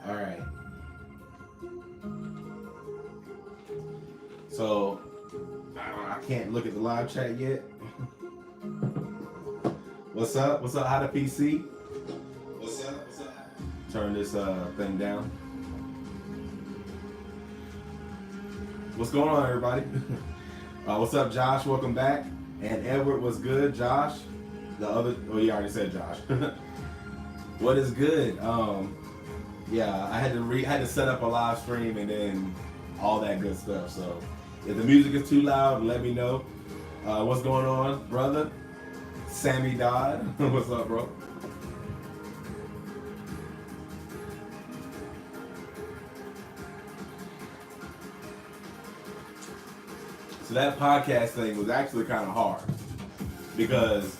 All right. So I can't look at the live chat yet. What's up? What's up? How to PC? What's up? What's up? Turn this thing down. What's going on, everybody? What's up, Josh? Welcome back. And Edward, what's good? Josh, the other. Oh, you already said Josh. What is good? Yeah, I had to set up a live stream and then all that good stuff. So if the music is too loud, let me know. What's going on, brother? Sammy Dodd. What's up, bro? So that podcast thing was actually kind of hard because,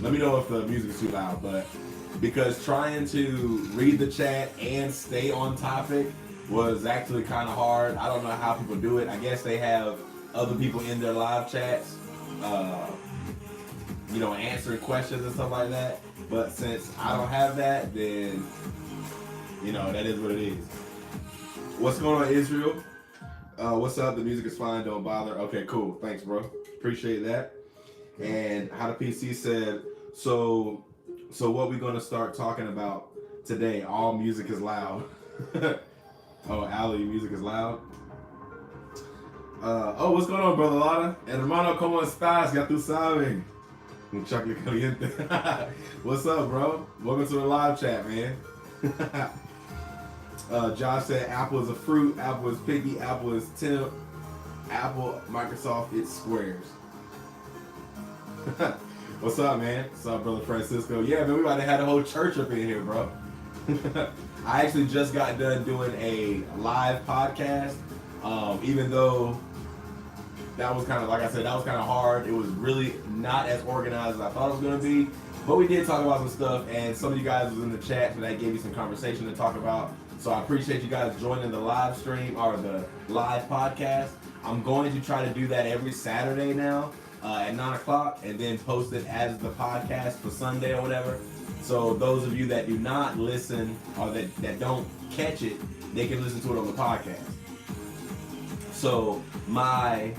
let me know if the music is too loud, but because trying to read the chat and stay on topic was actually kind of hard. I don't know how people do it. I guess they have other people in their live chats, answering questions and stuff like that. But since I don't have that, then, that is what it is. What's going on, Israel? What's up? The music is fine. Don't bother. Okay, cool. Thanks, bro. Appreciate that. And How to PC said, so what we going to start talking about today? All music is loud. Oh, Ali, music is loud. What's going on, brother Lada? Hermano, ¿cómo estás? Ya tú sabes. Un chocolate caliente. What's up, bro? Welcome to the live chat, man. Josh said Apple is a fruit, Apple is picky, Apple is temp, Apple, Microsoft, it's squares. What's up, man? What's up, brother Francisco? Yeah, man, we about to have a whole church up in here, bro. I actually just got done doing a live podcast, even though that was kind of, like I said, that was kind of hard. It was really not as organized as I thought it was going to be. But we did talk about some stuff, and some of you guys was in the chat, so that gave me some conversation to talk about. So I appreciate you guys joining the live stream or the live podcast. I'm going to try to do that every Saturday now at 9 o'clock, and then post it as the podcast for Sunday or whatever. So those of you that do not listen or that don't catch it, they can listen to it on the podcast. So my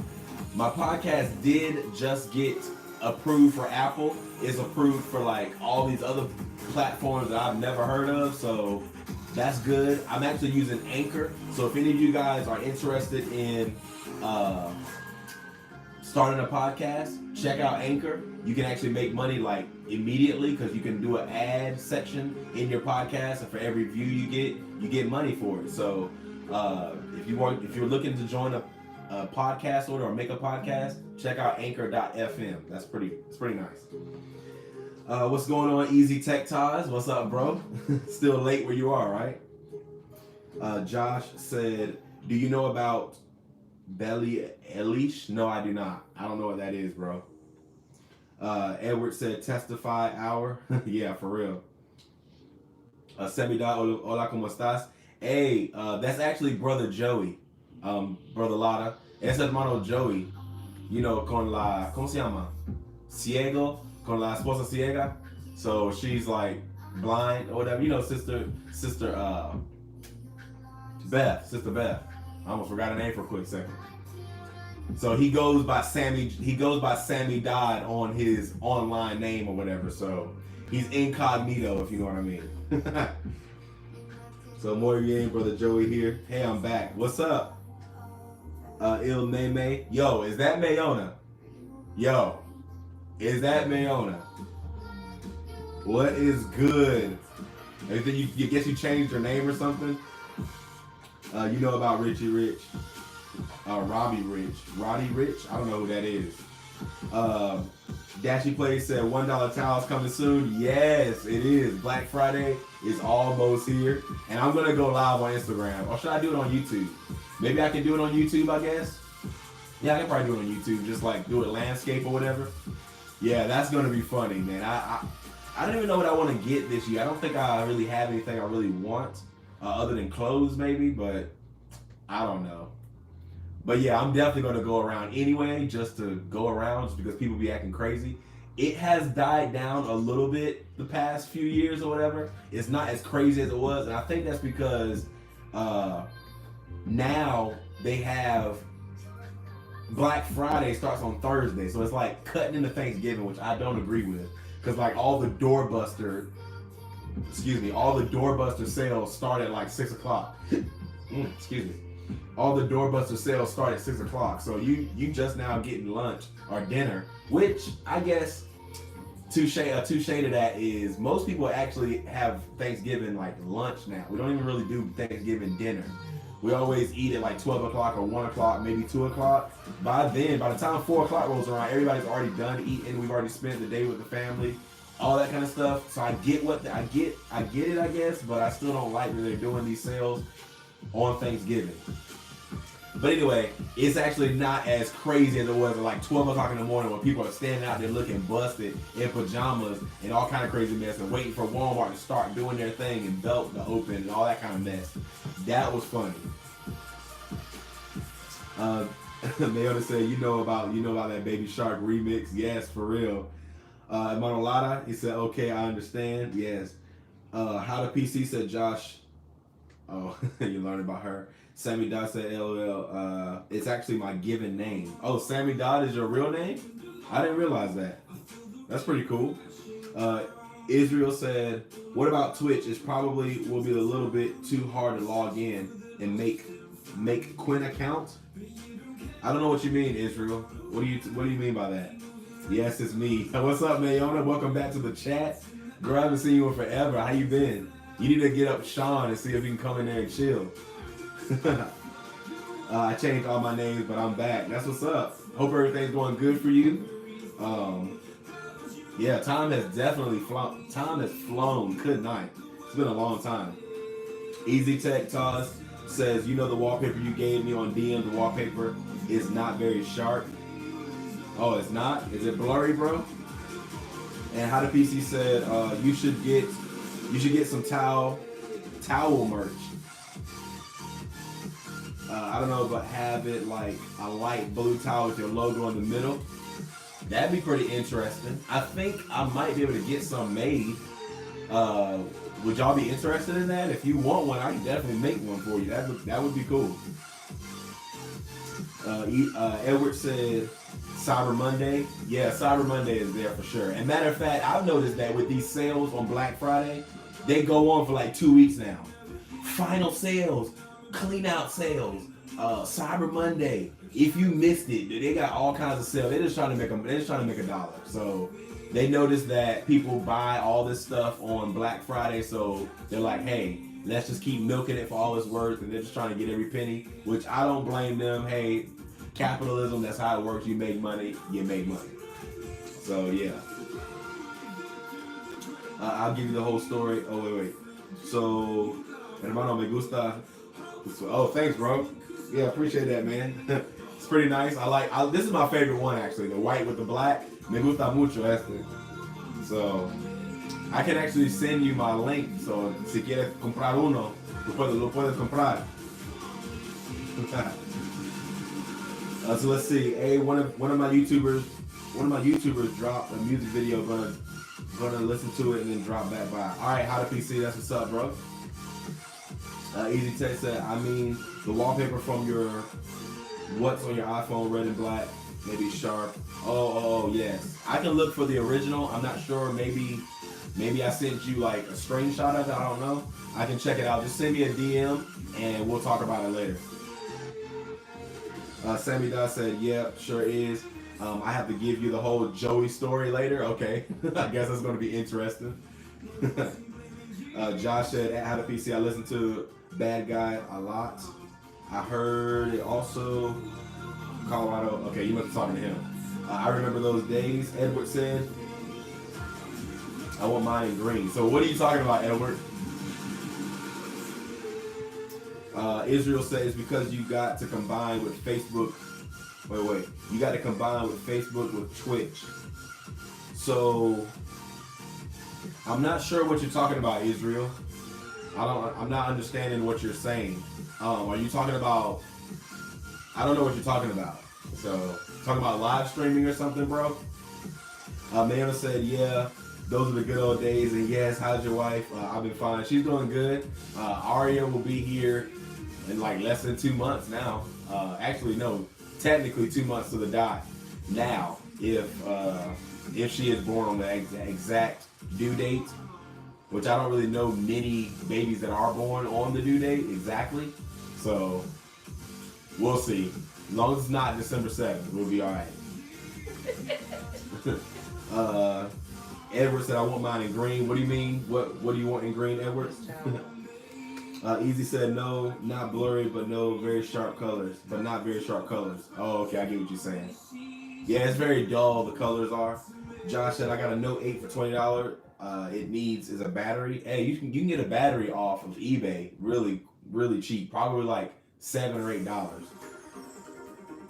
podcast did just get approved for Apple. It's approved for like all these other platforms that I've never heard of, so that's good. I'm actually using Anchor, so if any of you guys are interested in starting a podcast, check out Anchor. You can actually make money like immediately because you can do an ad section in your podcast, and for every view you get money for it. So if you're looking to join a podcast order or make a podcast, check out anchor.fm. It's pretty nice. What's going on, Easy Tech Ties? What's up, bro? Still late where you are, right? Josh said, do you know about Belly Elish? No, I do not. I don't know what that is, bro. Edward said, testify hour. Yeah, for real. Semida, hola, ¿cómo estás? Hey, that's actually brother Joey. Brother Lada. Es hermano Joey. Con la, ¿cómo se llama? Ciego. Con la esposa ciega. So she's like blind or whatever. Sister Beth. I almost forgot her name for a quick second. So he goes by Sammy Dodd on his online name or whatever. So he's incognito, if you know what I mean. So more bien, brother Joey here. Hey, I'm back. What's up? Il Meme. Yo, is that Mayona? Yo, is that Mayona? What is good? Anything you guess you changed your name or something? You know about Richie Rich. Robbie Rich. Roddy Rich? I don't know who that is. Dashy Play said $1 towels coming soon. Yes, it is. Black Friday is almost here. And I'm going to go live on Instagram. Or should I do it on YouTube? Maybe I can do it on YouTube, I guess. Yeah, I can probably do it on YouTube. Just like do it landscape or whatever. Yeah, that's going to be funny, man. I don't even know what I want to get this year. I don't think I really have anything I really want. Other than clothes, maybe. But I don't know. But yeah, I'm definitely gonna go around anyway, just to go around, just because people be acting crazy. It has died down a little bit the past few years or whatever. It's not as crazy as it was, and I think that's because uh, now they have Black Friday starts on Thursday, so it's like cutting into Thanksgiving, which I don't agree with, because like all the doorbuster sales start at like 6 o'clock. Excuse me. All the doorbuster sales start at 6 o'clock, so you just now getting lunch or dinner, which I guess touche to that is most people actually have Thanksgiving like lunch now. We don't even really do Thanksgiving dinner. We always eat at like 12 o'clock or 1 o'clock, maybe 2 o'clock. By the time 4 o'clock rolls around, everybody's already done eating. We've already spent the day with the family, all that kind of stuff. So I get I get it, I guess, but I still don't like that they're doing these sales on Thanksgiving. But anyway, it's actually not as crazy as it was at like 12 o'clock in the morning when people are standing out there looking busted in pajamas and all kind of crazy mess and waiting for Walmart to start doing their thing and belt to open and all that kind of mess. That was funny. Mayota said, you know about that Baby Shark remix? Yes, for real. Manolada, he said, okay, I understand. Yes. How the PC said, Josh. Oh, you learned about her. Sammy Dodd said, LOL. It's actually my given name. Oh, Sammy Dodd is your real name? I didn't realize that. That's pretty cool. Israel said, what about Twitch? It probably will be a little bit too hard to log in and make Quinn account. I don't know what you mean, Israel. What do you mean by that? Yes, it's me. What's up, Mayona? Welcome back to the chat. Girl, I haven't seen you in forever. How you been? You need to get up Sean and see if he can come in there and chill. I changed all my names, but I'm back. That's what's up. Hope everything's going good for you. Yeah, time has definitely flown. Time has flown. Good night. It's been a long time. Easy Tech Toss says, you know the wallpaper you gave me on DM, the wallpaper is not very sharp. Oh, it's not? Is it blurry, bro? And How the PC said, you should get some towel merch. I don't know, but have it like a light blue towel with your logo in the middle. That'd be pretty interesting. I think I might be able to get some made. Would y'all be interested in that? If you want one, I can definitely make one for you. That would be cool. Edward said Cyber Monday. Yeah, Cyber Monday is there for sure. And matter of fact, I've noticed that with these sales on Black Friday, they go on for like 2 weeks now. Final sales, clean out sales, Cyber Monday. If you missed it, they got all kinds of sales. They're just trying to make a dollar. So they noticed that people buy all this stuff on Black Friday, so they're like, hey, let's just keep milking it for all it's worth, and they're just trying to get every penny, which I don't blame them. Hey, capitalism, that's how it works. You make money, you make money. So yeah. I'll give you the whole story. Oh, wait. So, hermano, me gusta. Oh, thanks, bro. Yeah, appreciate that, man. It's pretty nice. This is my favorite one, actually. The white with the black. Me gusta mucho este. So, I can actually send you my link. So, si quieres comprar uno, lo puedes comprar. So let's see. Hey, one of my YouTubers dropped a music video. Gonna listen to it and then drop back by. All right, How to PC. That's what's up, bro. Easy Tech said, I mean, the wallpaper from what's on your iPhone, red and black, maybe sharp. Oh, yes. I can look for the original. I'm not sure. Maybe I sent you like a screenshot of it. I don't know. I can check it out. Just send me a DM and we'll talk about it later. Sammy Dodd said, yep, sure is. I have to give you the whole Joey story later. Okay. I guess that's going to be interesting. Josh said, at How to PC, I listen to Bad Guy a lot. I heard it also Colorado. Okay, you must be talking to him. I remember those days, Edward said. I want mine in green. So what are you talking about, Edward? Israel says because you got to combine with Facebook. Wait. You got to combine with Facebook with Twitch. So I'm not sure what you're talking about, Israel. I'm not understanding what you're saying. Are you talking about I don't know what you're talking about. So, talking about live streaming or something, bro? Mayana said, yeah, those are the good old days. And yes, how's your wife? I've been fine. She's doing good. Aria will be here in like less than 2 months now. Actually, no, technically 2 months to the dot now. If she is born on the exact due date, which I don't really know many babies that are born on the due date exactly. So we'll see. As long as it's not December 7th, we'll be all right. Edward said, I want mine in green. What do you mean? What do you want in green, Edward? Easy said, no, not blurry, but no very sharp colors. But not very sharp colors. Oh, okay, I get what you're saying. Yeah, it's very dull, the colors are. Josh said, I got a Note 8 for $20. It needs is a battery. Hey, you can get a battery off of eBay really, really cheap. Probably like $7 or $8.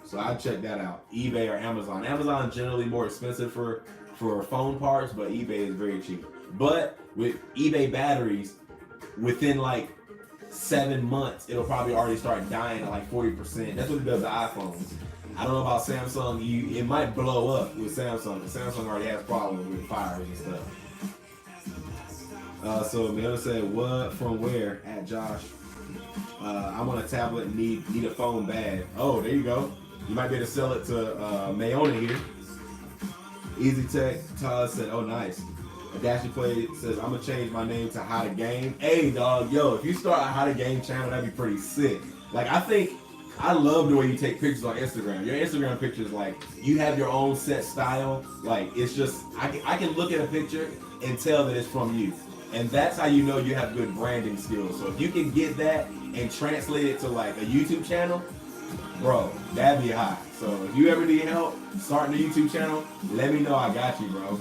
So I'd check that out. eBay or Amazon. Amazon generally more expensive for phone parts, but eBay is very cheap. But with eBay batteries, within like 7 months, it'll probably already start dying at like 40%. That's what it does to iPhones. I don't know about Samsung. It might blow up with Samsung. Samsung already has problems with fires and stuff. So Miona said, what from where? At Josh. I'm on a tablet and need a phone bad. Oh, there you go. You might be able to sell it to Mayona here. Easy Tech Todd said, oh nice. Dashy Play says, I'm gonna change my name to How to Game. Hey dog, yo, if you start a How to Game channel, that'd be pretty sick. Like I love the way you take pictures on Instagram. Your Instagram pictures, like, you have your own set style. Like, it's just, I can look at a picture and tell that it's from you. And that's how you know you have good branding skills. So if you can get that and translate it to like a YouTube channel, bro, that'd be hot. So if you ever need help starting a YouTube channel, let me know. I got you, bro.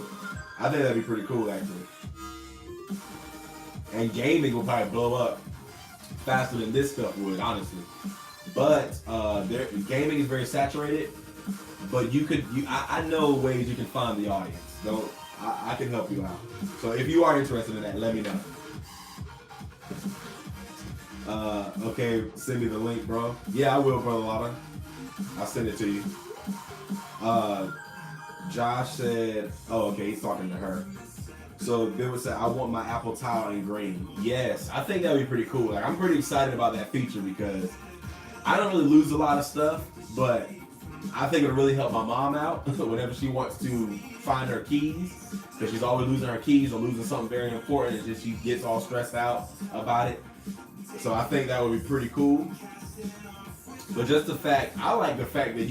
I think that'd be pretty cool, actually. And gaming will probably blow up faster than this stuff would, honestly. But gaming is very saturated. But I know ways you can find the audience. So I can help you out. So if you are interested in that, let me know. Okay, send me the link, bro. Yeah, I will, Brother Lava. I'll send it to you. Josh said, oh, okay, he's talking to her. So Bill said, I want my Apple tile in green. Yes, I think that would be pretty cool. Like, I'm pretty excited about that feature because I don't really lose a lot of stuff, but I think it'll really help my mom out whenever she wants to find her keys, because she's always losing her keys or losing something very important, and just she gets all stressed out about it. So I think that would be pretty cool. But just the fact, I like the fact that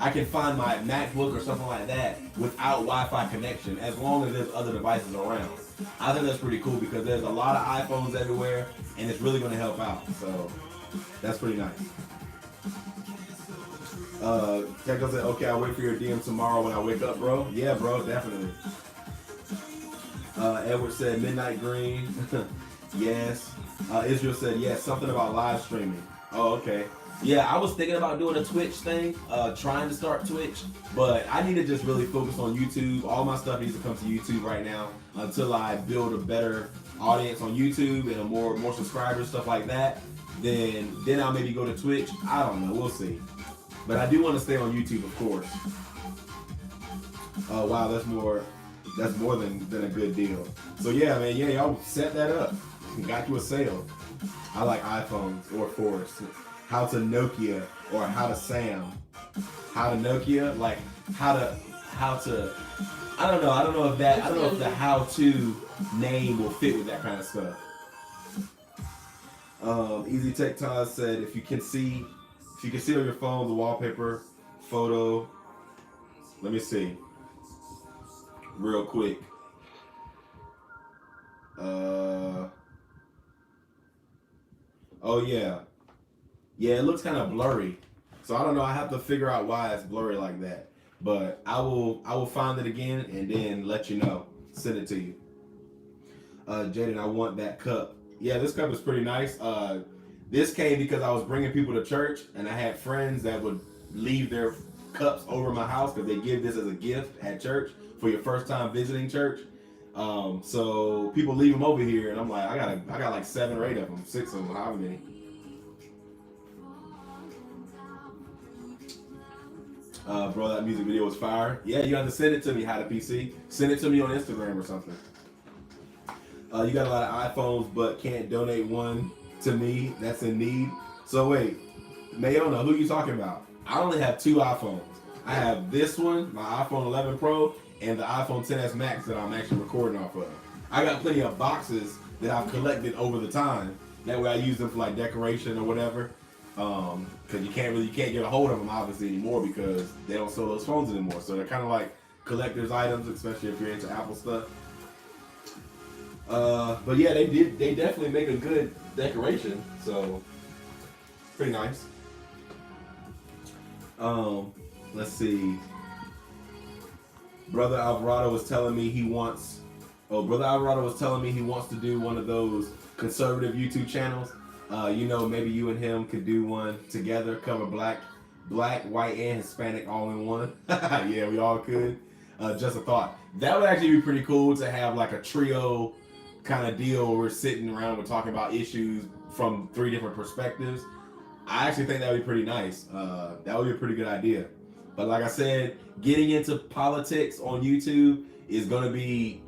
I can find my MacBook or something like that without Wi-Fi connection, as long as there's other devices around. I think that's pretty cool because there's a lot of iPhones everywhere, and it's really going to help out. So that's pretty nice. Tekko said, okay, I'll wait for your DM tomorrow when I wake up, bro. Yeah, bro, definitely. Edward said, Midnight Green. Yes. Israel said, yes, something about live streaming. Oh, okay. Yeah, I was thinking about doing a Twitch thing, trying to start Twitch, but I need to just really focus on YouTube. All my stuff needs to come to YouTube right now until I build a better audience on YouTube and more subscribers, stuff like that. Then I'll maybe go to Twitch. I don't know. We'll see. But I do want to stay on YouTube, of course. Oh, wow, that's more than a good deal. So yeah, man, yeah, y'all set that up. Got you a sale. I like iPhones or Forest. How to Nokia or how to Sam. How to Nokia, like how to I don't know if the how to name will fit with that kind of stuff. Easy Tech Todd said if you can see on your phone the wallpaper photo. Let me see. Real quick. Oh yeah. Yeah, it looks kind of blurry. So I don't know. I have to figure out why it's blurry like that. But I will find it again and then let you know. Send it to you. Jaden, I want that cup. Yeah, this cup is pretty nice. This came because I was bringing people to church and I had friends that would leave their cups over my house because they give this as a gift at church for your first time visiting church. So people leave them over here and I'm like, I got like 7 or 8 of them, 6 of them, however many. Bro, that music video was fire. Yeah, you have to send it to me, How to PC. Send it to me on Instagram or something. You got a lot of iPhones, but can't donate one to me that's in need. So wait, Mayona, who you talking about? I only have 2 iPhones. I have this one, my iPhone 11 Pro, and the iPhone 10s Max that I'm actually recording off of. I got plenty of boxes that I've collected over the time. That way I use them for like decoration or whatever. Because you can't get a hold of them obviously anymore because they don't sell those phones anymore. So they're kind of like collector's items, especially if you're into Apple stuff. But yeah, they definitely make a good decoration. So pretty nice. Let's see. Brother Alvarado was telling me he wants to do one of those conservative YouTube channels. Maybe you and him could do one together, cover black, white, and Hispanic all in one. Yeah, we all could. Just a thought. That would actually be pretty cool to have like a trio kind of deal where we're sitting around, we're talking about issues from 3 different perspectives. I actually think that would be pretty nice. That would be a pretty good idea. But like I said, getting into politics on YouTube is going to be,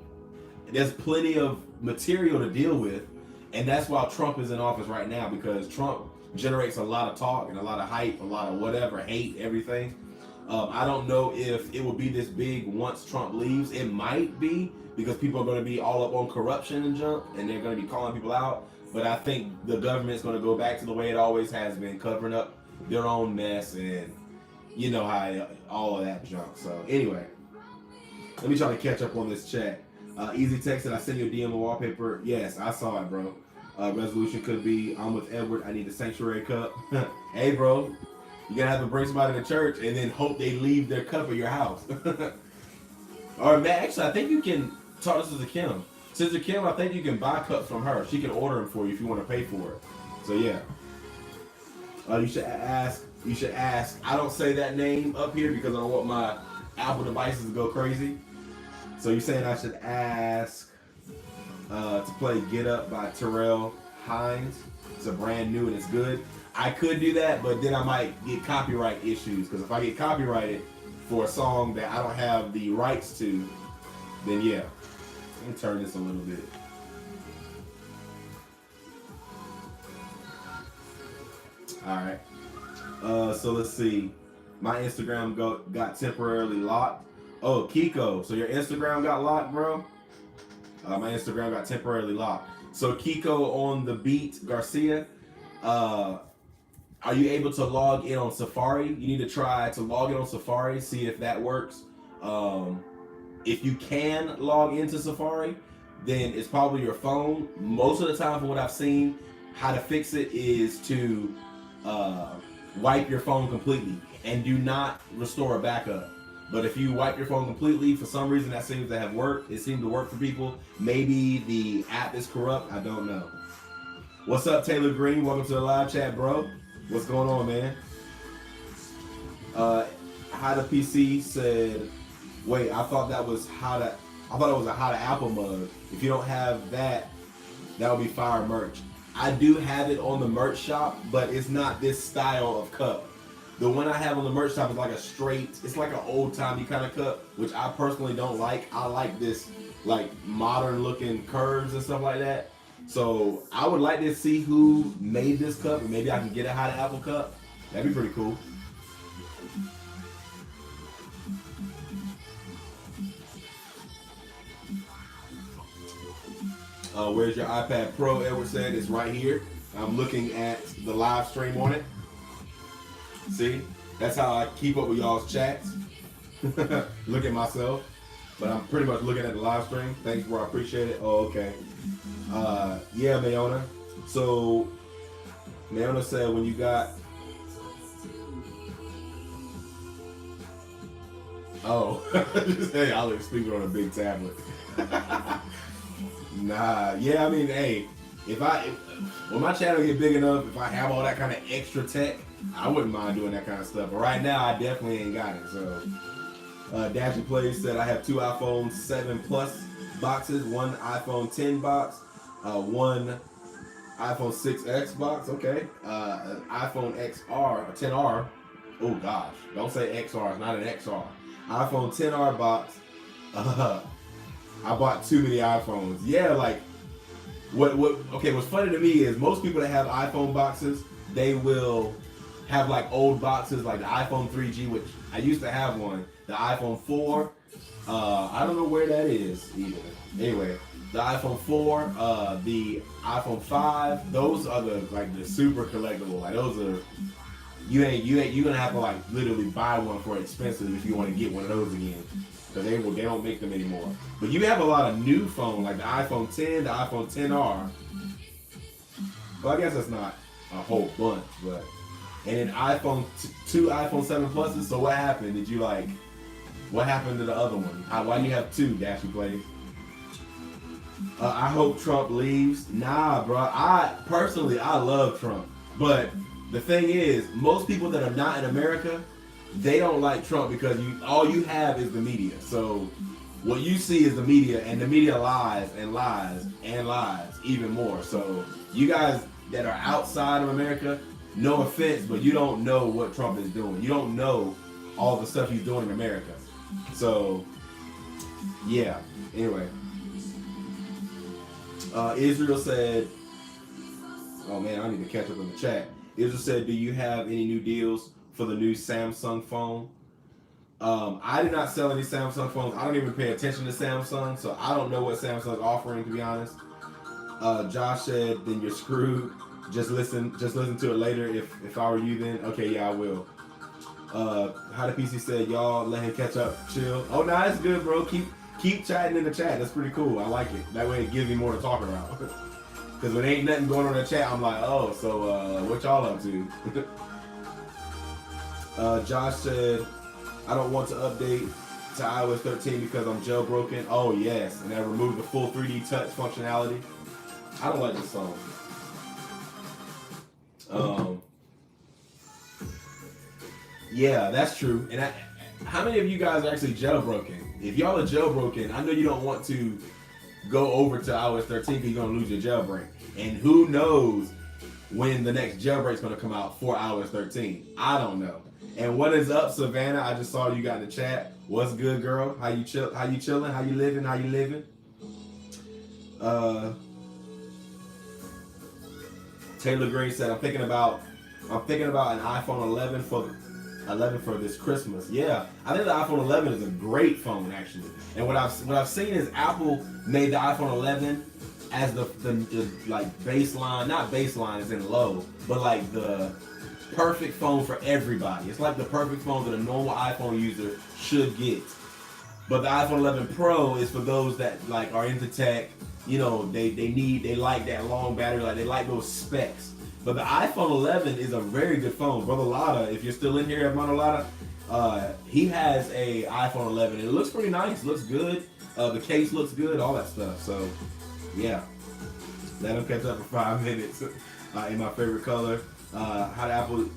there's plenty of material to deal with. And that's why Trump is in office right now, because Trump generates a lot of talk and a lot of hype, a lot of whatever, hate, everything. I don't know if it will be this big once Trump leaves. It might be, because people are going to be all up on corruption and junk, and they're going to be calling people out. But I think the government's going to go back to the way it always has been, covering up their own mess, and you know how all of that junk. So anyway, let me try to catch up on this chat. Easy Text said, I sent you a DM of wallpaper. Yes, I saw it, bro. Resolution could be, I'm with Edward, I need a sanctuary cup. Hey, bro, you gotta have to bring somebody to church and then hope they leave their cup at your house. Or, man, actually, I think you can talk to Sister Kim. Sister Kim, I think you can buy cups from her. She can order them for you if you want to pay for it. So, yeah. You should ask. I don't say that name up here because I don't want my Apple devices to go crazy. So you're saying I should ask to play Get Up by Terrell Hines. It's a brand new and it's good. I could do that, but then I might get copyright issues, because if I get copyrighted for a song that I don't have the rights to, then yeah. Let me turn this a little bit. Alright. So let's see. My Instagram got temporarily locked. Oh, Kiko. So your Instagram got locked, bro? My Instagram got temporarily locked. So Kiko on the beat, Garcia, are you able to log in on Safari? You need to try to log in on Safari, see if that works. If you can log into Safari, then it's probably your phone. Most of the time, from what I've seen, how to fix it is to wipe your phone completely and do not restore a backup. But if you wipe your phone completely, for some reason that seems to have worked. It seemed to work for people. Maybe the app is corrupt. I don't know. What's up, Taylor Green? Welcome to the live chat, bro. What's going on, man? How to PC said, wait, I thought it was a How to Apple mug. If you don't have that, that would be fire merch. I do have it on the merch shop, but it's not this style of cup. The one I have on the merch shop is like a straight, it's like an old-timey kind of cup, which I personally don't like. I like this like modern looking curves and stuff like that. So I would like to see who made this cup, and maybe I can get a How to Apple cup. That'd be pretty cool. Where's your iPad Pro? Edward said it's right here. I'm looking at the live stream on it. See, that's how I keep up with y'all's chats. Look at myself, but I'm pretty much looking at the live stream. Thanks, bro. I appreciate it. Oh, okay. Yeah, Mayona. So, Mayona said when you got. Oh, hey, I'll speak on a big tablet. Nah, yeah, I mean, hey, when my channel get big enough, if I have all that kind of extra tech, I wouldn't mind doing that kind of stuff. But right now, I definitely ain't got it. So, Dashy Plays said I have 2 iPhone 7 Plus boxes, 1 iPhone 10 box, 1 iPhone 6X box, okay, an iPhone XR, a 10R, Oh gosh, don't say XR. It's not an XR. iPhone 10R box. I bought too many iPhones. Yeah, like what? Okay, what's funny to me is most people that have iPhone boxes, they will have like old boxes, like the iPhone 3G, which I used to have one. The iPhone 4. I don't know where that is either. Anyway, the iPhone 4, the iPhone 5. Those are the super collectible. Like those are. You're gonna have to like literally buy one for expensive if you want to get one of those again, because they don't make them anymore. But you have a lot of new phones like the iPhone 10, the iPhone 10R. Well, I guess that's not a whole bunch, but and then two iPhone 7 Pluses. So what happened? What happened to the other one? Why do you have two? Dashy plays. I hope Trump leaves. Nah, bro. I love Trump, but the thing is, most people that are not in America, they don't like Trump because all you have is the media. So what you see is the media, and the media lies and lies and lies even more. So you guys that are outside of America, no offense, but you don't know what Trump is doing. You don't know all the stuff he's doing in America. So yeah. Anyway, Israel said, "Oh man, I need to catch up in the chat." Israel said, "Do you have any new deals for the new Samsung phone?" I did not sell any Samsung phones. I don't even pay attention to Samsung, so I don't know what Samsung's offering, to be honest. Josh said, "Then you're screwed. Just listen to it later. If I were you, then okay, yeah, I will." How the PC said, "Y'all let him catch up, chill." Oh, nah, it's good, bro. Keep chatting in the chat. That's pretty cool. I like it. That way it gives me more to talk about. Because when ain't nothing going on in the chat, I'm like, oh, so what y'all up to? Josh said, "I don't want to update to iOS 13 because I'm jailbroken." Oh, yes. And I removed the full 3D touch functionality. I don't like this song. Yeah, that's true. And how many of you guys are actually jailbroken? If y'all are jailbroken, I know you don't want to go over to iOS 13 because you're going to lose your jailbreak. And who knows when the next jailbreak's going to come out for iOS 13. I don't know. And what is up, Savannah? I just saw you got in the chat. What's good, girl? How you chilling? How you living? Taylor Green said, I'm thinking about an iPhone 11 for this Christmas. Yeah, I think the iPhone 11 is a great phone, actually. And what I've seen is Apple made the iPhone 11 as the like baseline, not baseline as in low, but like the perfect phone for everybody. It's like the perfect phone that a normal iPhone user should get. But the iPhone 11 Pro is for those that like are into tech. You know, they like that long battery, like they like those specs. But the iPhone 11 is a very good phone. Brother Lotta, if you're still in here, Brother Lotta, he has a iPhone 11. It looks pretty nice, looks good. The case looks good, all that stuff. So, yeah. Let him catch up for 5 minutes in my favorite color. How to Apple,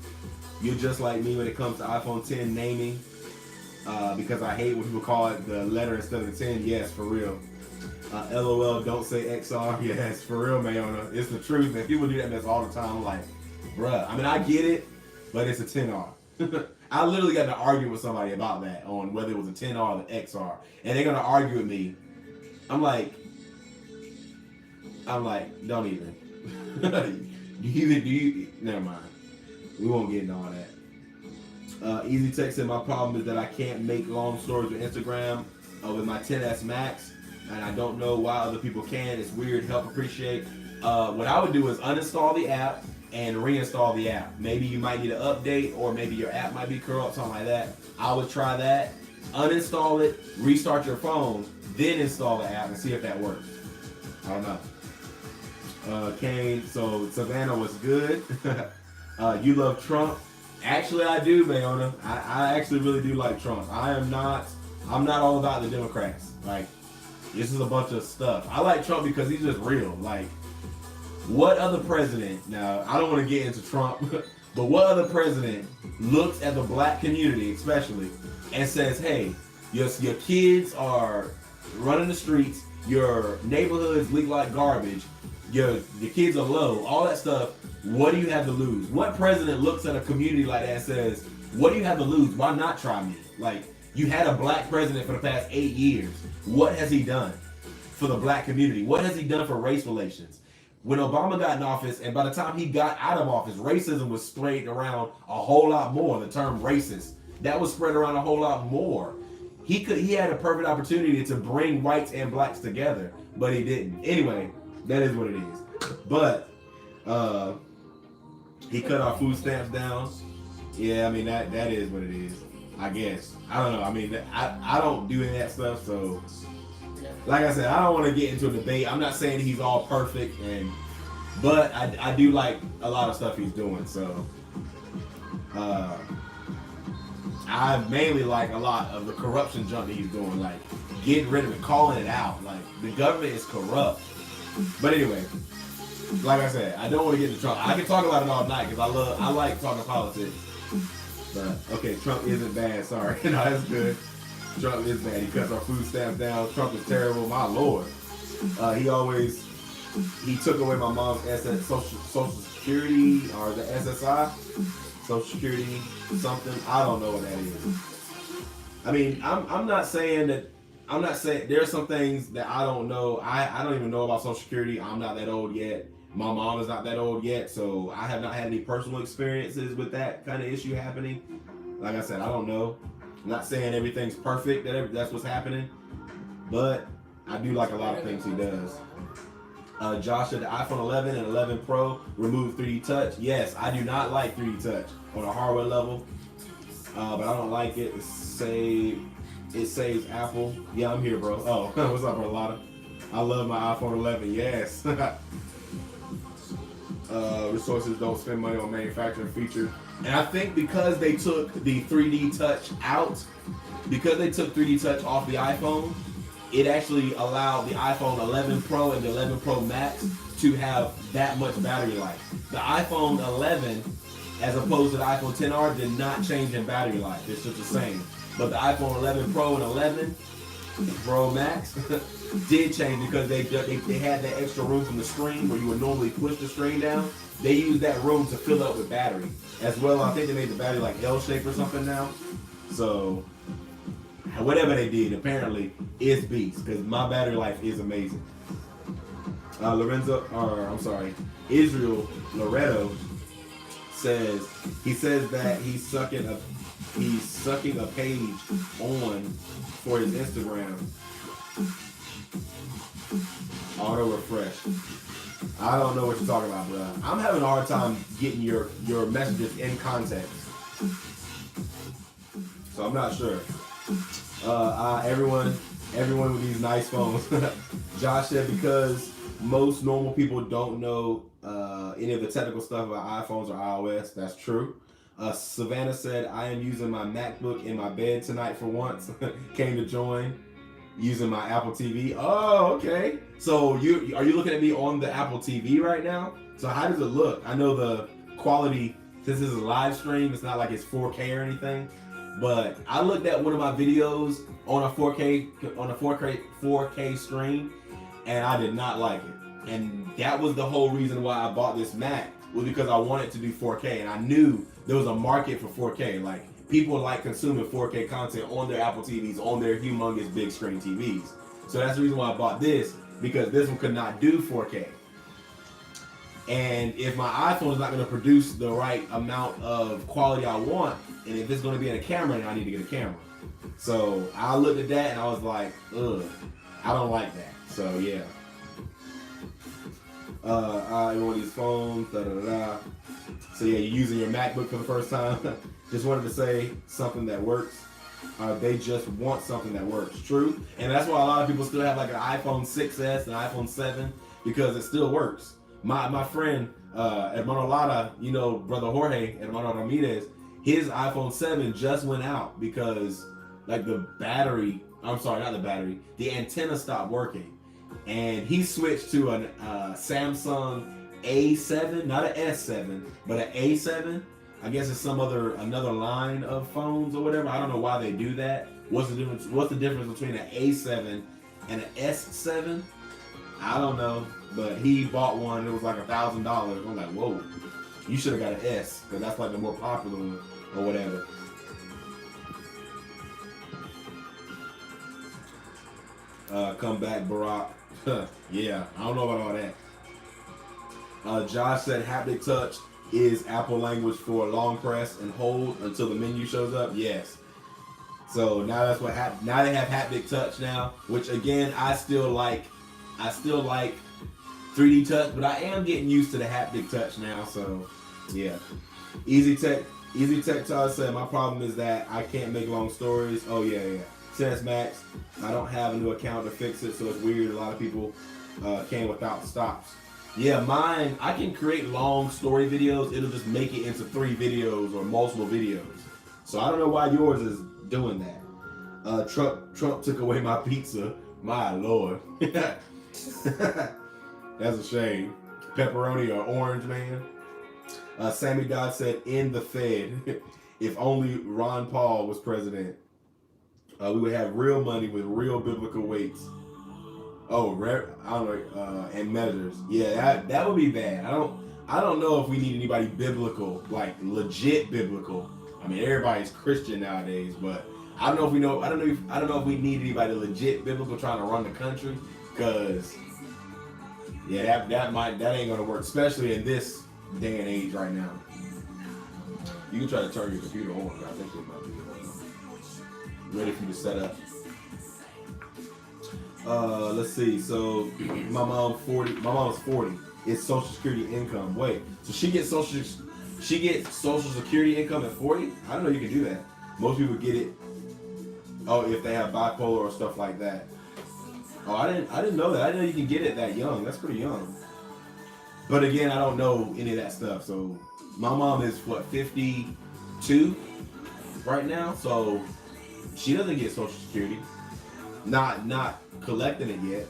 you're just like me when it comes to iPhone 10 naming. Because I hate when people call it the letter instead of the 10. Yes, for real. LOL, don't say XR. Yes, for real, Mayona. It's the truth, man. People do that mess all the time. I'm like, bruh. I mean, I get it, but it's a 10R. I literally got to argue with somebody about that on whether it was a 10R or the XR, and they're gonna argue with me. I'm like, don't even. do you? Never mind. We won't get into all that. Easy Text said, my problem is that I can't make long stories with Instagram with my 10S Max. And I don't know why other people can. It's weird. Help appreciate. What I would do is uninstall the app and reinstall the app. Maybe you might need an update, or maybe your app might be corrupt, something like that. I would try that. Uninstall it, restart your phone, then install the app and see if that works. I don't know. Kane, so Savannah was good. You love Trump. Actually, I do, Mayona. I actually really do like Trump. I'm not all about the Democrats. Like, this is a bunch of stuff. I like Trump because he's just real. Like, what other president, now, I don't want to get into Trump, but what other president looks at the black community, especially, and says, hey, your kids are running the streets, your neighborhoods leak like garbage, your kids are low, all that stuff, what do you have to lose? What president looks at a community like that and says, What do you have to lose? Why not try me? Like, you had a black president for the past 8 years. What has he done for the black community? What has he done for race relations? When Obama got in office, and by the time he got out of office, racism was spread around a whole lot more. The term racist, that was spread around a whole lot more. He had a perfect opportunity to bring whites and blacks together, but he didn't. Anyway, that is what it is. But he cut our food stamps down. Yeah, I mean that is what it is. I guess. I don't know. I mean, I don't do any of that stuff, so like I said, I don't want to get into a debate. I'm not saying he's all perfect, but I do like a lot of stuff he's doing. So I mainly like a lot of the corruption junk that he's doing, like getting rid of it, calling it out. Like, the government is corrupt. But anyway, like I said, I don't want to get into Trump. I can talk about it all night because I like talking politics. But okay, Trump isn't bad. Sorry, no, that's good. Trump is bad. He cuts our food stamps down. Trump is terrible. My lord. He took away my mom's Social Security, or the SSI, Social Security something. I don't know what that is. I mean, I'm not saying there's some things that I don't know. I don't even know about Social Security. I'm not that old yet. My mom is not that old yet, so I have not had any personal experiences with that kind of issue happening. Like I said, I don't know. I'm not saying everything's perfect, that's what's happening, but I do like a lot of things he does. Josh said the iPhone 11 and 11 Pro remove 3D Touch. Yes, I do not like 3D Touch on a hardware level, but I don't like it. It saves Apple. Yeah, I'm here, bro. Oh, what's up, Rolata? I love my iPhone 11. Yes. Resources don't spend money on manufacturing features. And I think because they took the 3D Touch out, because they took 3D Touch off the iPhone, it actually allowed the iPhone 11 Pro and the 11 Pro Max to have that much battery life. The iPhone 11, as opposed to the iPhone XR, did not change in battery life. It's just the same. But the iPhone 11 Pro and 11 Pro Max did change because they had that extra room from the screen where you would normally push the screen down. They used that room to fill up with battery. As well, I think they made the battery like L-shaped or something now. So, whatever they did, apparently, it's beast because my battery life is amazing. Israel Loretto says that he's sucking a page on for his Instagram. Auto refresh. I don't know what you're talking about, bro. I'm having a hard time getting your messages in context, so I'm not sure. Everyone with these nice phones. Josh said because most normal people don't know any of the technical stuff about iPhones or iOS. That's true. Savannah said I am using my MacBook in my bed tonight for once. Came to join. Using my Apple TV. Oh, okay. So are you looking at me on the Apple TV right now? So how does it look? I know the quality, since this is a live stream, it's not like it's 4K or anything. But I looked at one of my videos on a 4K stream, and I did not like it. And that was the whole reason why I bought this Mac, was because I wanted to do 4K, and I knew there was a market for 4K. Like, people like consuming 4K content on their Apple TVs, on their humongous big screen TVs. So that's the reason why I bought this, because this one could not do 4K. And if my iPhone is not going to produce the right amount of quality I want, and if it's going to be in a camera, then I need to get a camera. So I looked at that and I was like, ugh, I don't like that. So yeah. I want these phones, So yeah, you're using your MacBook for the first time. Just wanted to say something that works. They just want something that works. True. And that's why a lot of people still have like an iPhone 6S and iPhone 7, because it still works. My friend, Hermano Lara, brother Jorge, Hermano Ramirez, his iPhone 7 just went out because like the antenna stopped working. And he switched to a Samsung A7, not an S7, but an A7. I guess it's another line of phones or whatever. I don't know why they do that. What's the difference between an A7 and an S7? I don't know. But he bought one. It was like $1,000. I'm like, whoa, you should have got an S, because that's like the more popular one or whatever. Come back, Barack. Yeah, I don't know about all that. Josh said haptic touch is Apple language for long press and hold until the menu shows up. Yes. So now that's what happened. Now they have haptic touch now, which again I still like 3D touch, but I am getting used to the haptic touch now. So yeah. Easy Tech Todd said my problem is that I can't make long stories. Oh yeah. Sense Max, I don't have a new account to fix it, so it's weird. A lot of people can without stops. Yeah, mine, I can create long story videos. It'll just make it into 3 videos or multiple videos. So I don't know why yours is doing that. Trump took away my pizza. My Lord. That's a shame. Pepperoni or orange, man. Sammy Dodd said, in the Fed. If only Ron Paul was president. We would have real money with real biblical weights. Oh, I don't know, and measures. Yeah, that would be bad. I don't know if we need anybody biblical, like legit biblical. I mean, everybody's Christian nowadays, but I don't know if we need anybody legit biblical trying to run the country, because yeah, that ain't gonna work, especially in this day and age right now. You can try to turn your computer on, but I think it might be ready for you to set up. Let's see. So my mom's 40. It's Social Security income. Wait, so she gets Social Security income at 40? I don't know you can do that. Most people get it. Oh, if they have bipolar or stuff like that. Oh, I didn't know that. I didn't know you can get it that young. That's pretty young. But again, I don't know any of that stuff. So my mom is what, 52 right now. So she doesn't get Social Security. Not collecting it yet.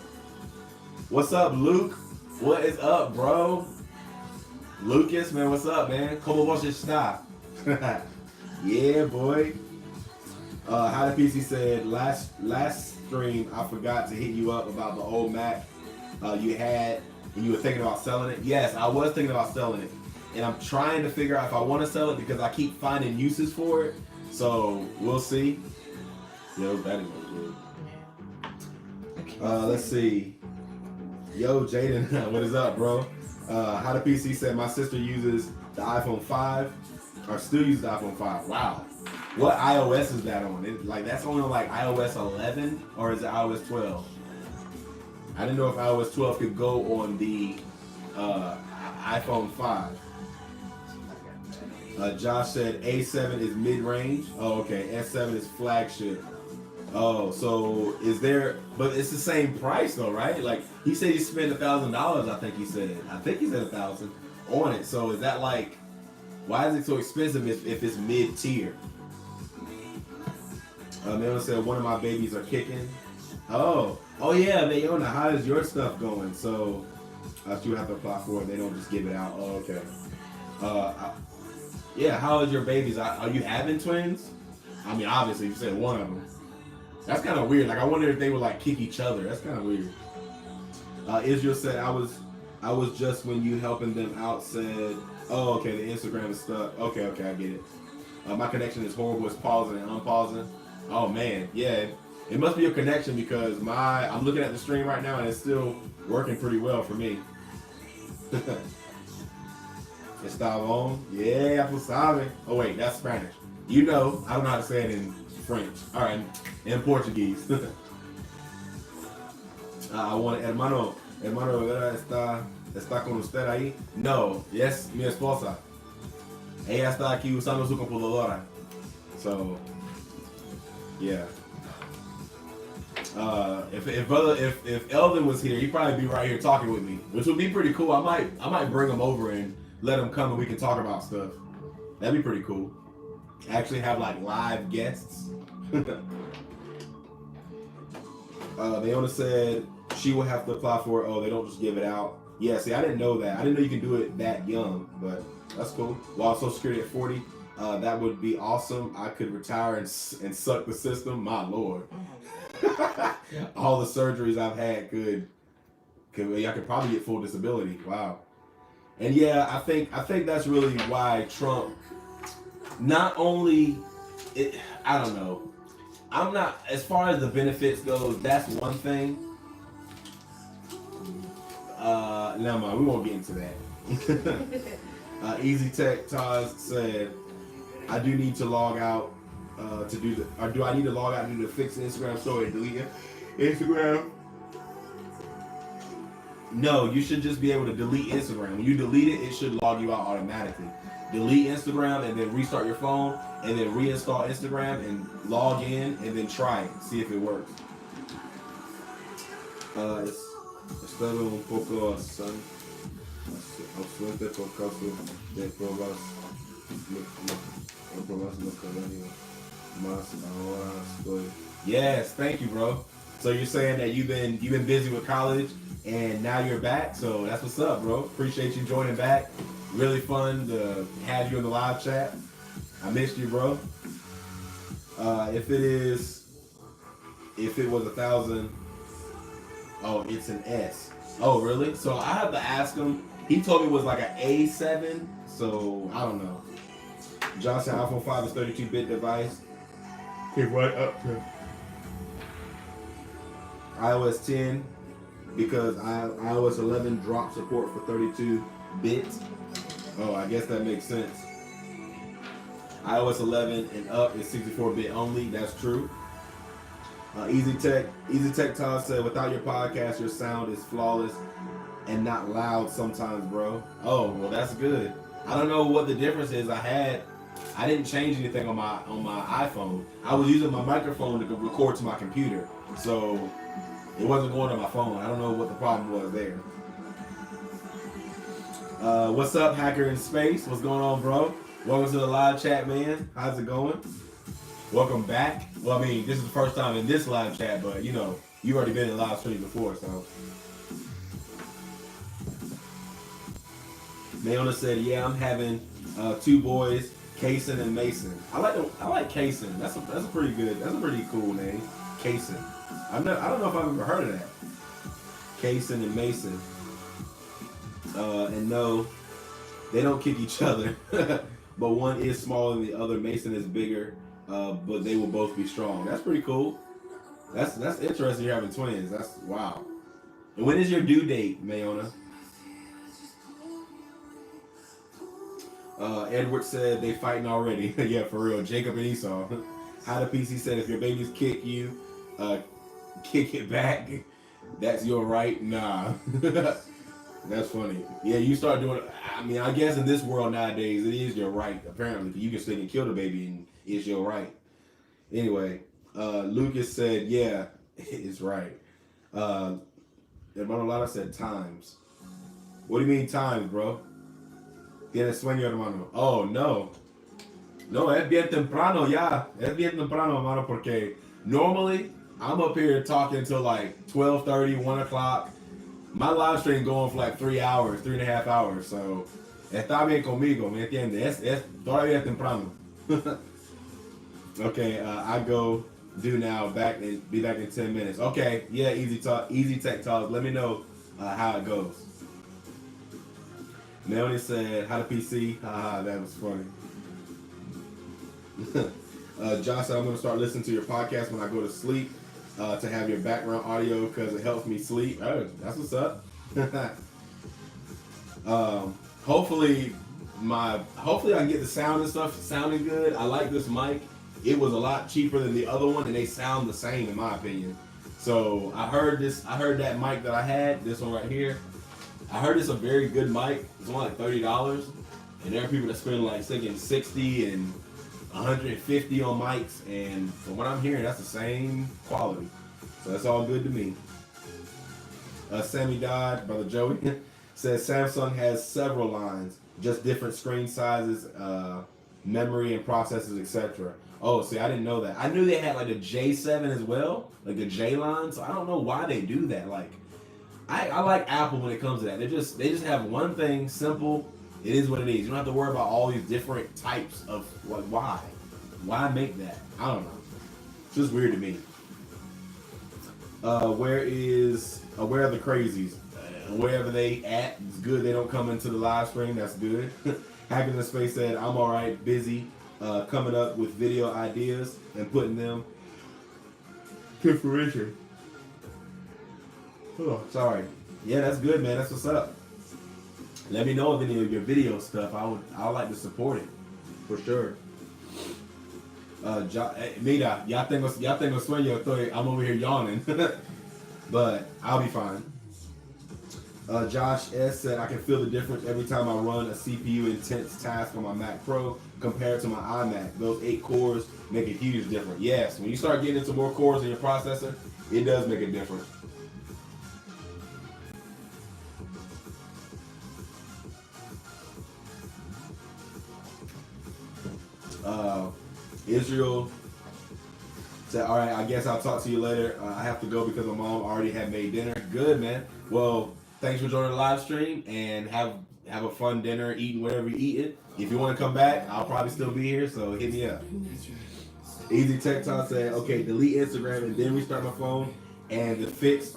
What's up, Luke? What is up, bro? Lucas, man, what's up, man? Como você está? Yeah, boy. How the PC said last stream I forgot to hit you up about the old Mac you had and you were thinking about selling it. Yes, I was thinking about selling it, and I'm trying to figure out if I want to sell it because I keep finding uses for it. So we'll see. Yo, that is good. Let's see. Yo, Jaden, what is up, bro? How the PC said my sister uses the iPhone 5, or still uses the iPhone 5. Wow. What iOS is that on? That's only on like iOS 11, or is it iOS 12? I didn't know if iOS 12 could go on the iPhone 5. Josh said A7 is mid-range. Oh, okay. S7 is flagship. Oh, so is there? But it's the same price though, right? Like he said, he spent $1,000. I think he said $1,000 on it. So is that like? Why is it so expensive if it's mid-tier? Mayona said one of my babies are kicking. Oh yeah, Mayona, how is your stuff going? So you have to apply for it. They don't just give it out. Oh, okay. Yeah, how is your babies? Are you having twins? I mean, obviously you said one of them. That's kind of weird. Like, I wonder if they would like kick each other. That's kind of weird. Israel said, I was just when you helping them out said, oh, okay, the Instagram is stuck. Okay, I get it. My connection is horrible. It's pausing and unpausing. Oh man, yeah. It must be a connection because I'm looking at the stream right now and it's still working pretty well for me. Está bom? Yeah, tú sabes. Oh wait, that's Spanish. You know, I don't know how to say it in French. All right, in Portuguese. I want hermano, está con usted ahí? No, yes, mi esposa. Ella está aquí usando su computadora. So, yeah. If Elvin was here, he'd probably be right here talking with me, which would be pretty cool. I might bring him over and let him come and we can talk about stuff. That'd be pretty cool. Actually have like live guests. Leona said she will have to apply for it. Oh, they don't just give it out. Yeah, see, I didn't know that. I didn't know you can do it that young, but that's cool. While Social Security at 40, that would be awesome. I could retire and suck the system. My Lord. All the surgeries I've had I could probably get full disability. Wow. And yeah, I think that's really why Trump, not only, I don't know. I'm not, as far as the benefits goes, that's one thing. Never mind, we won't get into that. Easy Tech Taz said, I do need to log out to do the, or do I need to log out to do the fix Instagram story and delete Instagram? No, you should just be able to delete Instagram. When you delete it, it should log you out automatically. Delete Instagram and then restart your phone and then reinstall Instagram and log in and then try it. See if it works. Estaba un poco ausente por causa de pruebas lo que venía. Más ahora estoy. Yes, thank you, bro. So you're saying that you've been busy with college and now you're back. So that's what's up, bro. Appreciate you joining back. Really fun to have you in the live chat. I missed you, bro. If it was 1,000, oh, it's an S. Oh, really? So I have to ask him. He told me it was like an A7. So I don't know. John said iPhone 5 is 32-bit device. Keep right up to iOS 10 because iOS 11 dropped support for 32 bits. Oh, I guess that makes sense. iOS 11 and up is 64-bit only. That's true. Easy Tech Todd said, without your podcast, your sound is flawless and not loud sometimes, bro. Oh, well, that's good. I don't know what the difference is. I didn't change anything on my iPhone. I was using my microphone to record to my computer, so it wasn't going to my phone. I don't know what the problem was there. What's up, Hacker in Space? What's going on, bro? Welcome to the live chat, man. How's it going? Welcome back. Well, I mean, this is the first time in this live chat, but you know, you've already been in live stream before, so. Mayona said, yeah, I'm having 2 boys, Kaysen and Mason. I like Kaysen. That's a pretty cool name. Kaysen. I don't know if I've ever heard of that. Kaysen and Mason. And no, they don't kick each other. But one is smaller than the other. Mason is bigger, but they will both be strong. That's pretty cool. That's interesting. You're having twins. That's wow. And when is your due date, Mayona? Edward said they fighting already. Yeah, for real. Jacob and Esau. How the PC said if your babies kick you, kick it back. That's your right. Nah. That's funny. Yeah, you start doing. I mean, I guess in this world nowadays, it is your right. Apparently, you can still and kill the baby, and it's your right. Anyway, Lucas said, "Yeah, it's right." Hermano Lara said, "Times." What do you mean times, bro? Tienes sueño, hermano. Oh no, no, es bien temprano, ya. Es bien temprano, hermano, porque normally I'm up here talking until like 12:30, 1 o'clock. My live stream going for like 3 hours, 3.5 hours. So, está bien conmigo, ¿me entiendes? Es todavía temprano. Okay, I go do now. Be back in 10 minutes. Okay, yeah, Easy Tech Talk. Let me know how it goes. Melanie said, "How to PC?" Haha, that was funny. Josh said, "I'm gonna start listening to your podcast when I go to sleep." To have your background audio because it helps me sleep. Oh, that's what's up. Hopefully I can get the sound and stuff sounding good. I like this mic. It was a lot cheaper than the other one, and they sound the same in my opinion. So I heard that mic that I had, this one right here. I heard it's a very good mic. It's only like $30, and there are people that spend like thinking $60 and $150 on mics, and from what I'm hearing, that's the same quality. So that's all good to me. Sammy Dodd, Brother Joey, says Samsung has several lines, just different screen sizes, memory and processors, etc. Oh, see, I didn't know that. I knew they had like a J7 as well, like the J line. So I don't know why they do that. Like, I like Apple when it comes to that. They just have one thing, simple. It is what it is. You don't have to worry about all these different types of, like, why? Why make that? I don't know. It's just weird to me. Where are the crazies? Wherever they at, it's good. They don't come into the live stream. That's good. Hacking the Space said, "I'm all right, busy, coming up with video ideas and putting them to fruition. Oh, sorry. Yeah, that's good, man. That's what's up. Let me know of any of your video stuff. I would like to support it for sure. Mira, ya tengo sueño. I'm over here yawning, but I'll be fine. Josh S said, I can feel the difference every time I run a CPU intense task on my Mac Pro compared to my iMac. Those 8 cores make a huge difference. Yes, when you start getting into more cores in your processor, it does make a difference. Israel said, all right, I guess I'll talk to you later. I have to go because my mom already had made dinner. Good, man. Well, thanks for joining the live stream, and have a fun dinner, eating whatever you eat. If you want to come back, I'll probably still be here, so hit me up. Easy Tech Talk said, okay, delete Instagram and then restart my phone, and the fix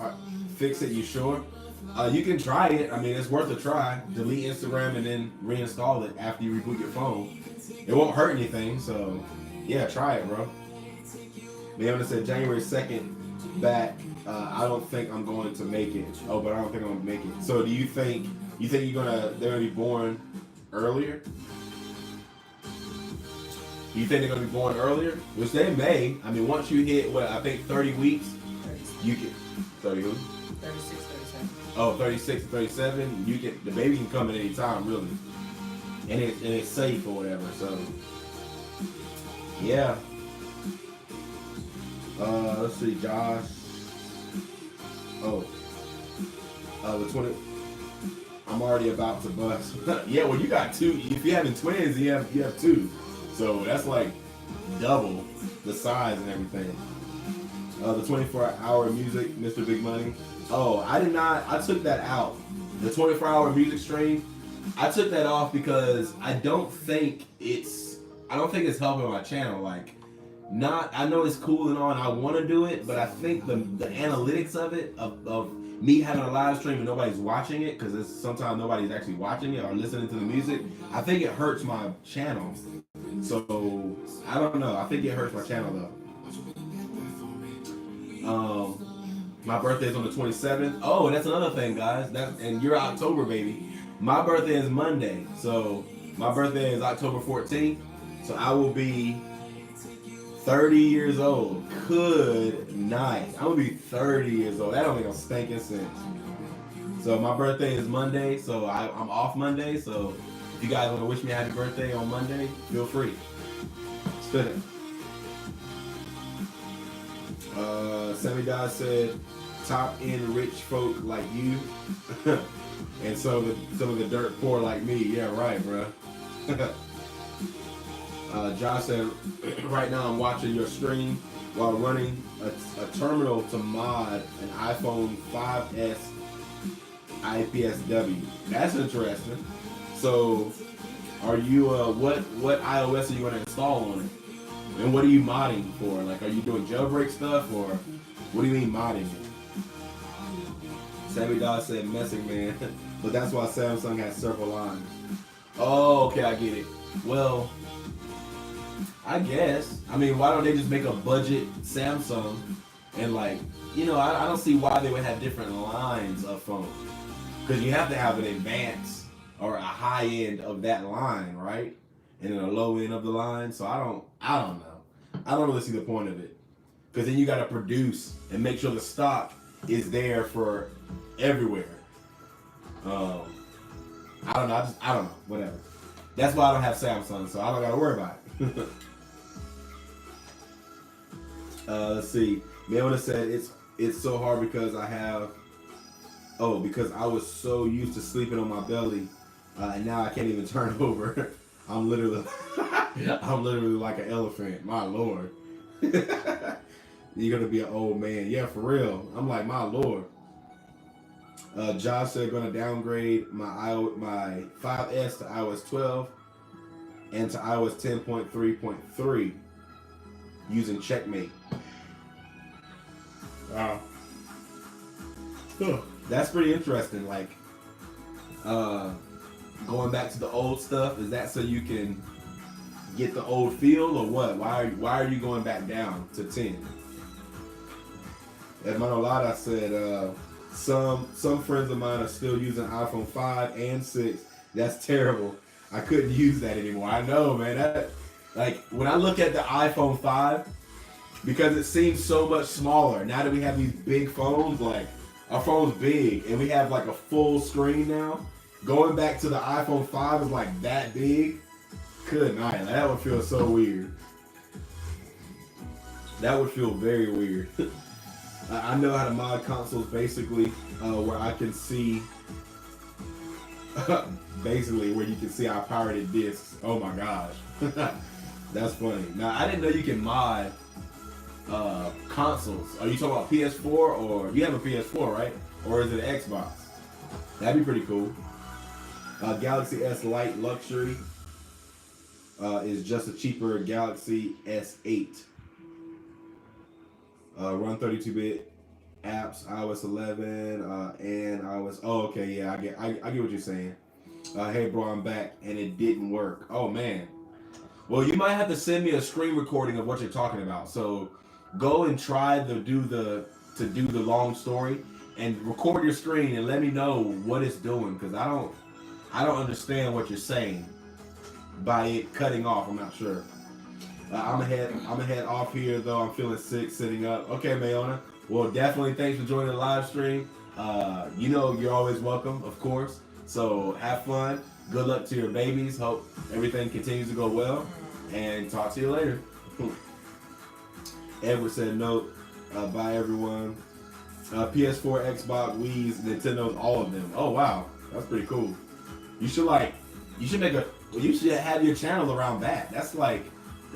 it, you sure? You can try it. I mean, it's worth a try. Delete Instagram and then reinstall it after you reboot your phone. It won't hurt anything, so yeah, try it, bro. Leona said January 2nd back. I don't think I'm going to make it. Oh, but I don't think I'm going to make it. So do you think they're gonna be born earlier? You think they're gonna be born earlier? Which they may. I mean, once you hit what I think 30 weeks, you can 30 who? 36, 37. Oh, 36 to 37. You can, the baby can come at any time, really, and it's safe or whatever. So yeah. Let's see, Josh. Oh, the 20. I'm already about to bust. Yeah, well, you got 2. If you're having twins, you have 2. So that's like double the size and everything. The 24-hour music, Mr. Big Money. Oh, I did not. I took that out. The 24-hour music stream. I took that off because I don't think it's helping my channel. Like, I know it's cool and all, and I want to do it, but I think the analytics of it, of me having a live stream and nobody's watching it, because sometimes nobody's actually watching it or listening to the music, I think it hurts my channel. So I don't know. I think it hurts my channel though. My birthday is on the 27th. Oh, that's another thing, guys. And you're October, baby. My birthday is Monday, so my birthday is October 14th. So I will be 30 years old. Good night. I'm gonna be 30 years old. That don't make no stinking sense. So my birthday is Monday, so I'm off Monday. So if you guys want to wish me a happy birthday on Monday, feel free. Sammy Dodge said, top end rich folk like you, and some of the dirt poor like me. Yeah, right, bro. Josh said, right now I'm watching your stream while running a terminal to mod an iPhone 5S IPSW. That's interesting. So, are you what iOS are you going to install on it? And what are you modding for? Like, are you doing jailbreak stuff, or what do you mean modding? Sammy Dodge said messing, man. But that's why Samsung has several lines. Oh, okay, I get it. Well, I guess. I mean, why don't they just make a budget Samsung and, like, you know, I don't see why they would have different lines of phones. Because you have to have an advanced or a high end of that line, right? And then a low end of the line. So I don't know. I don't really see the point of it. Because then you got to produce and make sure the stock is there for everywhere. I don't know. I don't know. Whatever. That's why I don't have Samsung, so I don't got to worry about it. Let's see. Leona said it's so hard because because I was so used to sleeping on my belly, and now I can't even turn over. I'm literally like an elephant. My lord. You're gonna be an old man. Yeah, for real. I'm like, my lord. Josh said gonna downgrade my 5S to iOS 12 and to iOS 10.3.3 using Checkmate. Wow. That's pretty interesting. Like, going back to the old stuff, is that so you can get the old feel, or what? Why are you going back down to 10? Manolada said, some friends of mine are still using iPhone 5 and 6. That's terrible. I couldn't use that anymore. I know, man. That, like, when I look at the iPhone 5, because it seems so much smaller, now that we have these big phones, like, our phone's big, and we have, like, a full screen now. Going back to the iPhone 5 is, like, that big. Good night. That would feel so weird. That would feel very weird. I know how to mod consoles basically, where I can see, basically where you can see our pirated discs. Oh my gosh. That's funny. Now, I didn't know you can mod consoles. Are you talking about PS4 or, you have a PS4, right? Or is it an Xbox? That'd be pretty cool. Galaxy S Lite Luxury is just a cheaper Galaxy S8. Run 32-bit apps, iOS 11, and iOS. Oh, okay, yeah, I get what you're saying. Hey, bro, I'm back, and it didn't work. Oh man. Well, you might have to send me a screen recording of what you're talking about. So, go and try to do the long story, and record your screen and let me know what it's doing, because I don't understand what you're saying by it cutting off. I'm not sure. I'm gonna head off here though. I'm feeling sick sitting up. Okay, Mayona. Well, definitely thanks for joining the live stream. You know you're always welcome, of course. So have fun. Good luck to your babies. Hope everything continues to go well. And talk to you later. Edward said note. Bye everyone. PS4, Xbox, Wii's, Nintendo's, all of them. Oh wow, that's pretty cool. You should have your channel around that. That's like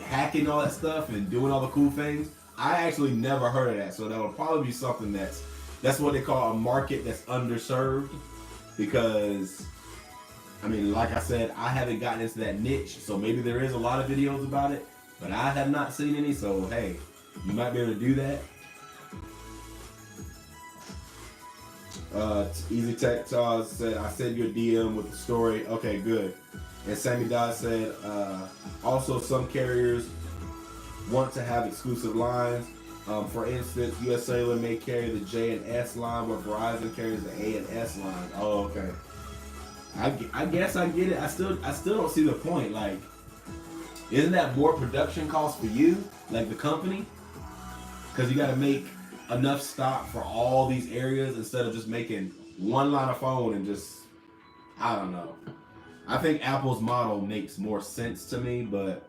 hacking all that stuff and doing all the cool things. I actually never heard of that, so that would probably be something that's what they call a market that's underserved, because I mean, like I said, I haven't gotten into that niche, so maybe there is a lot of videos about it, but I have not seen any. So hey, you might be able to do that. Easy Tech Charles said, I sent you a DM with the story. Okay, good. And Sammy Dodd said, also some carriers want to have exclusive lines. For instance, US Cellular may carry the J and S line, where Verizon carries the A and S line. Oh, okay. I guess I get it. I still don't see the point. Like, isn't that more production cost for you, like the company? Because you got to make enough stock for all these areas instead of just making one line of phone and just, I don't know. I think Apple's model makes more sense to me, but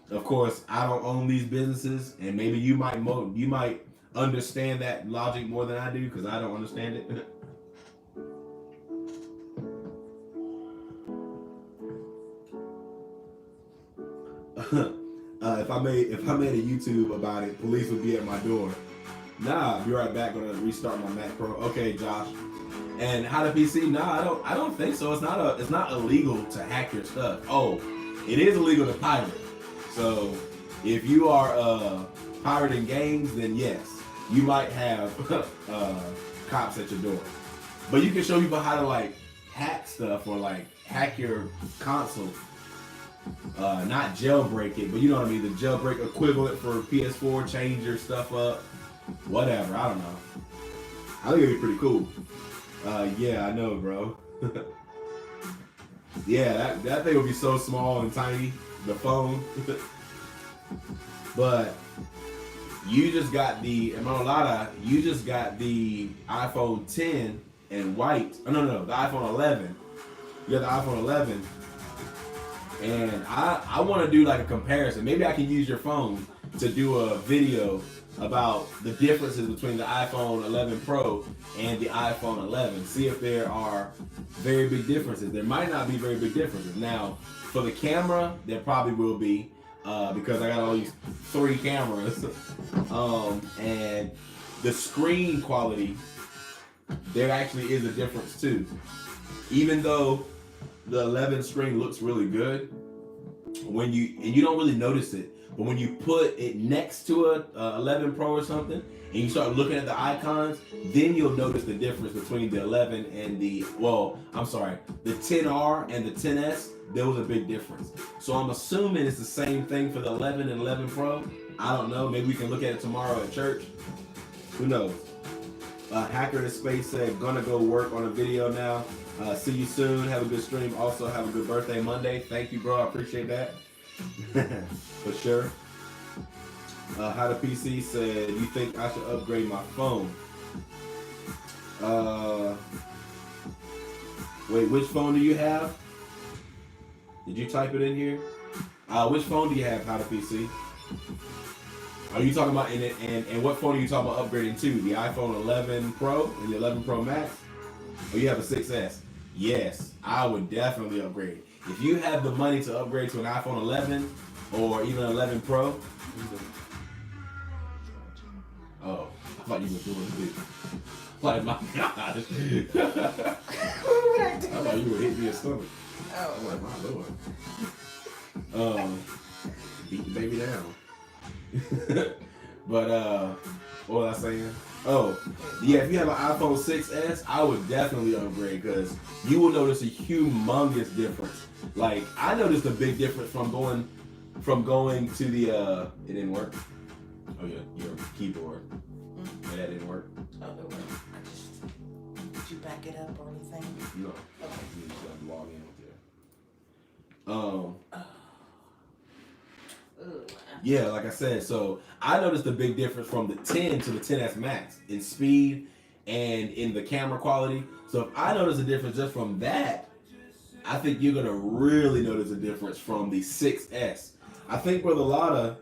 of course I don't own these businesses, and maybe you might understand that logic more than I do, because I don't understand it. If I made a YouTube about it, police would be at my door. Nah, I'll be right back. Gonna restart my Mac Pro. Okay, Josh. And how to PC? Nah, I don't think so. It's not illegal to hack your stuff. Oh, it is illegal to pirate. So if you are pirating games, then yes, you might have cops at your door. But you can show people how to like hack stuff, or like hack your console. Not jailbreak it, but you know what I mean, the jailbreak equivalent for PS4, change your stuff up, whatever, I don't know. I think it'd be pretty cool. Yeah, I know, bro. Yeah, that thing would be so small and tiny, the phone. But you just got the iPhone 10 and white. Oh, no, the iPhone 11. You got the iPhone 11. And I want to do like a comparison. Maybe I can use your phone to do a video about the differences between the iPhone 11 Pro and the iPhone 11. See if there are very big differences. There might not be very big differences. Now, for the camera, there probably will be, because I got all these 3 cameras. And the screen quality, there actually is a difference too. Even though the 11 screen looks really good, and you don't really notice it, but when you put it next to a 11 Pro or something, and you start looking at the icons, then you'll notice the difference between the 11 and the 10R and the 10S. There was a big difference. So I'm assuming it's the same thing for the 11 and 11 Pro. I don't know. Maybe we can look at it tomorrow at church. Who knows? Hacker in Space said, gonna go work on a video now. See you soon. Have a good stream. Also, have a good birthday Monday. Thank you, bro. I appreciate that. For sure. How the PC said, you think I should upgrade my phone? Wait, which phone do you have? Did you type it in here? Which phone do you have, How the PC? Are you talking about, and what phone are you talking about upgrading to? The iPhone 11 Pro and the 11 Pro Max? Or you have a 6S? Yes, I would definitely upgrade. If you have the money to upgrade to an iPhone 11 or even 11 Pro, oh, I thought you were doing it. Like, my God. I thought you were hitting your stomach. Oh. I'm like, my Lord. Beat the baby down. But, what was I saying? Oh, yeah, if you have an iPhone 6S, I would definitely upgrade because you will notice a humongous difference. Like, I noticed a big difference from going to the, it didn't work. Oh, yeah, your keyboard. Yeah, that didn't work. Oh, it worked. Did you back it up or anything? No. Okay. You just have to log in with it. Yeah, like I said, so I noticed a big difference from the 10 to the 10S Max in speed and in the camera quality. So if I notice a difference just from that, I think you're gonna really notice a difference from the 6S. I think Brother Lotta,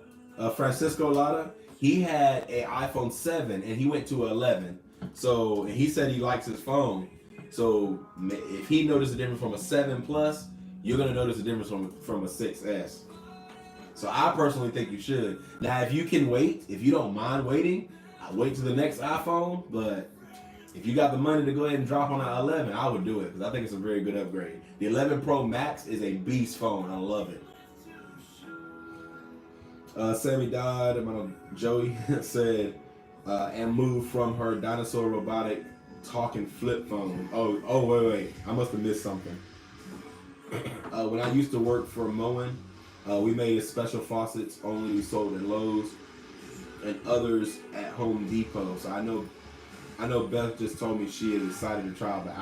Francisco Lotta, he had an iPhone 7 and he went to 11. So and he said he likes his phone. So if he noticed a difference from a 7 Plus, you're gonna notice a difference from a 6S. So I personally think you should. Now, if you can wait, if you don't mind waiting, I'll wait to the next iPhone. But if you got the money to go ahead and drop on an 11, I would do it because I think it's a very good upgrade. The 11 Pro Max is a beast phone. I love it. Sammy Dodd, Joey said, and moved from her dinosaur robotic talking flip phone. Oh, wait. I must have missed something. When I used to work for Moen, we made special faucets only we sold at Lowe's and others at Home Depot. So I know Beth just told me she is excited to try out the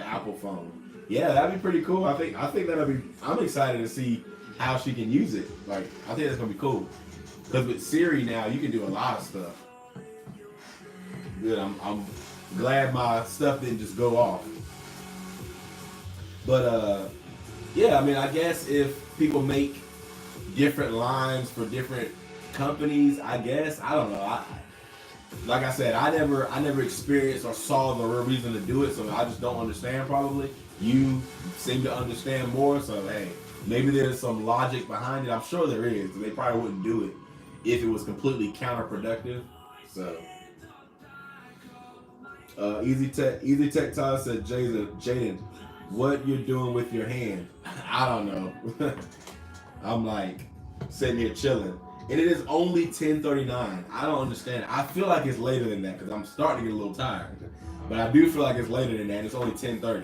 Apple phone. Yeah, that'd be pretty cool. I think I'm excited to see how she can use it. Like, I think that's gonna be cool. Because with Siri now, you can do a lot of stuff. Good. I'm glad my stuff didn't just go off. But yeah, I mean, I guess if people make different lines for different companies, I guess I don't know. Like I said, I never experienced or saw the real reason to do it, so I just don't understand. Probably you seem to understand more, so hey, maybe there's some logic behind it. I'm sure there is. They probably wouldn't do it if it was completely counterproductive. So, Easy Tech Todd said, Jaden, what you're doing with your hand? I don't know. I'm like sitting here chilling. And it is only 10:39. I don't understand. I feel like it's later than that because I'm starting to get a little tired. But I do feel like it's later than that. It's only 10:30.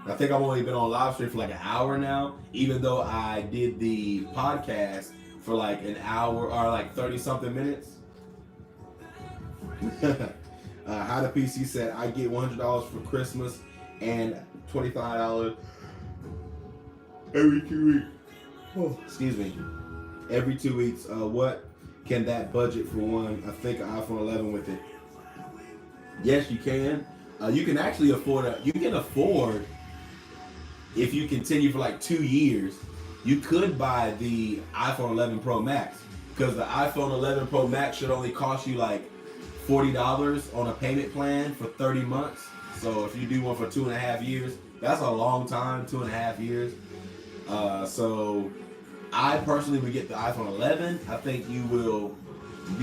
I think I've only been on live stream for like an hour now, even though I did the podcast for like an hour or like 30 something minutes. How the PC said, I get $100 for Christmas and $25 every 2 weeks. Oh, excuse me. Every 2 weeks. What can that budget for one? I think an iPhone 11 with it. Yes, you can. You can actually afford it. You can afford, if you continue for like 2 years, you could buy the iPhone 11 Pro Max because the iPhone 11 Pro Max should only cost you like $40 on a payment plan for 30 months. So if you do one for 2.5 years, that's a long time, 2.5 years. So I personally would get the iPhone 11. I think you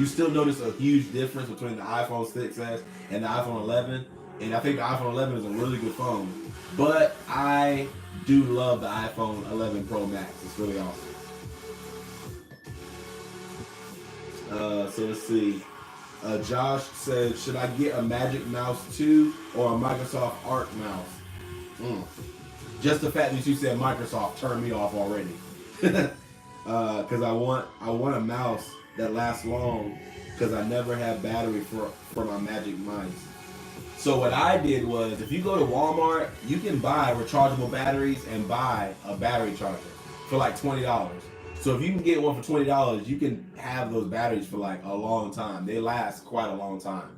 still notice a huge difference between the iPhone 6S and the iPhone 11. And I think the iPhone 11 is a really good phone. But I do love the iPhone 11 Pro Max. It's really awesome. So let's see. Josh said, should I get a Magic Mouse 2 or a Microsoft Art mouse? Just the fact that you said Microsoft turned me off already. Because I want a mouse that lasts long. Because I never have battery for my Magic Mice. So what I did was, if you go to Walmart, you can buy rechargeable batteries and buy a battery charger for like $20. So if you can get one for $20, you can have those batteries for like a long time. They last quite a long time.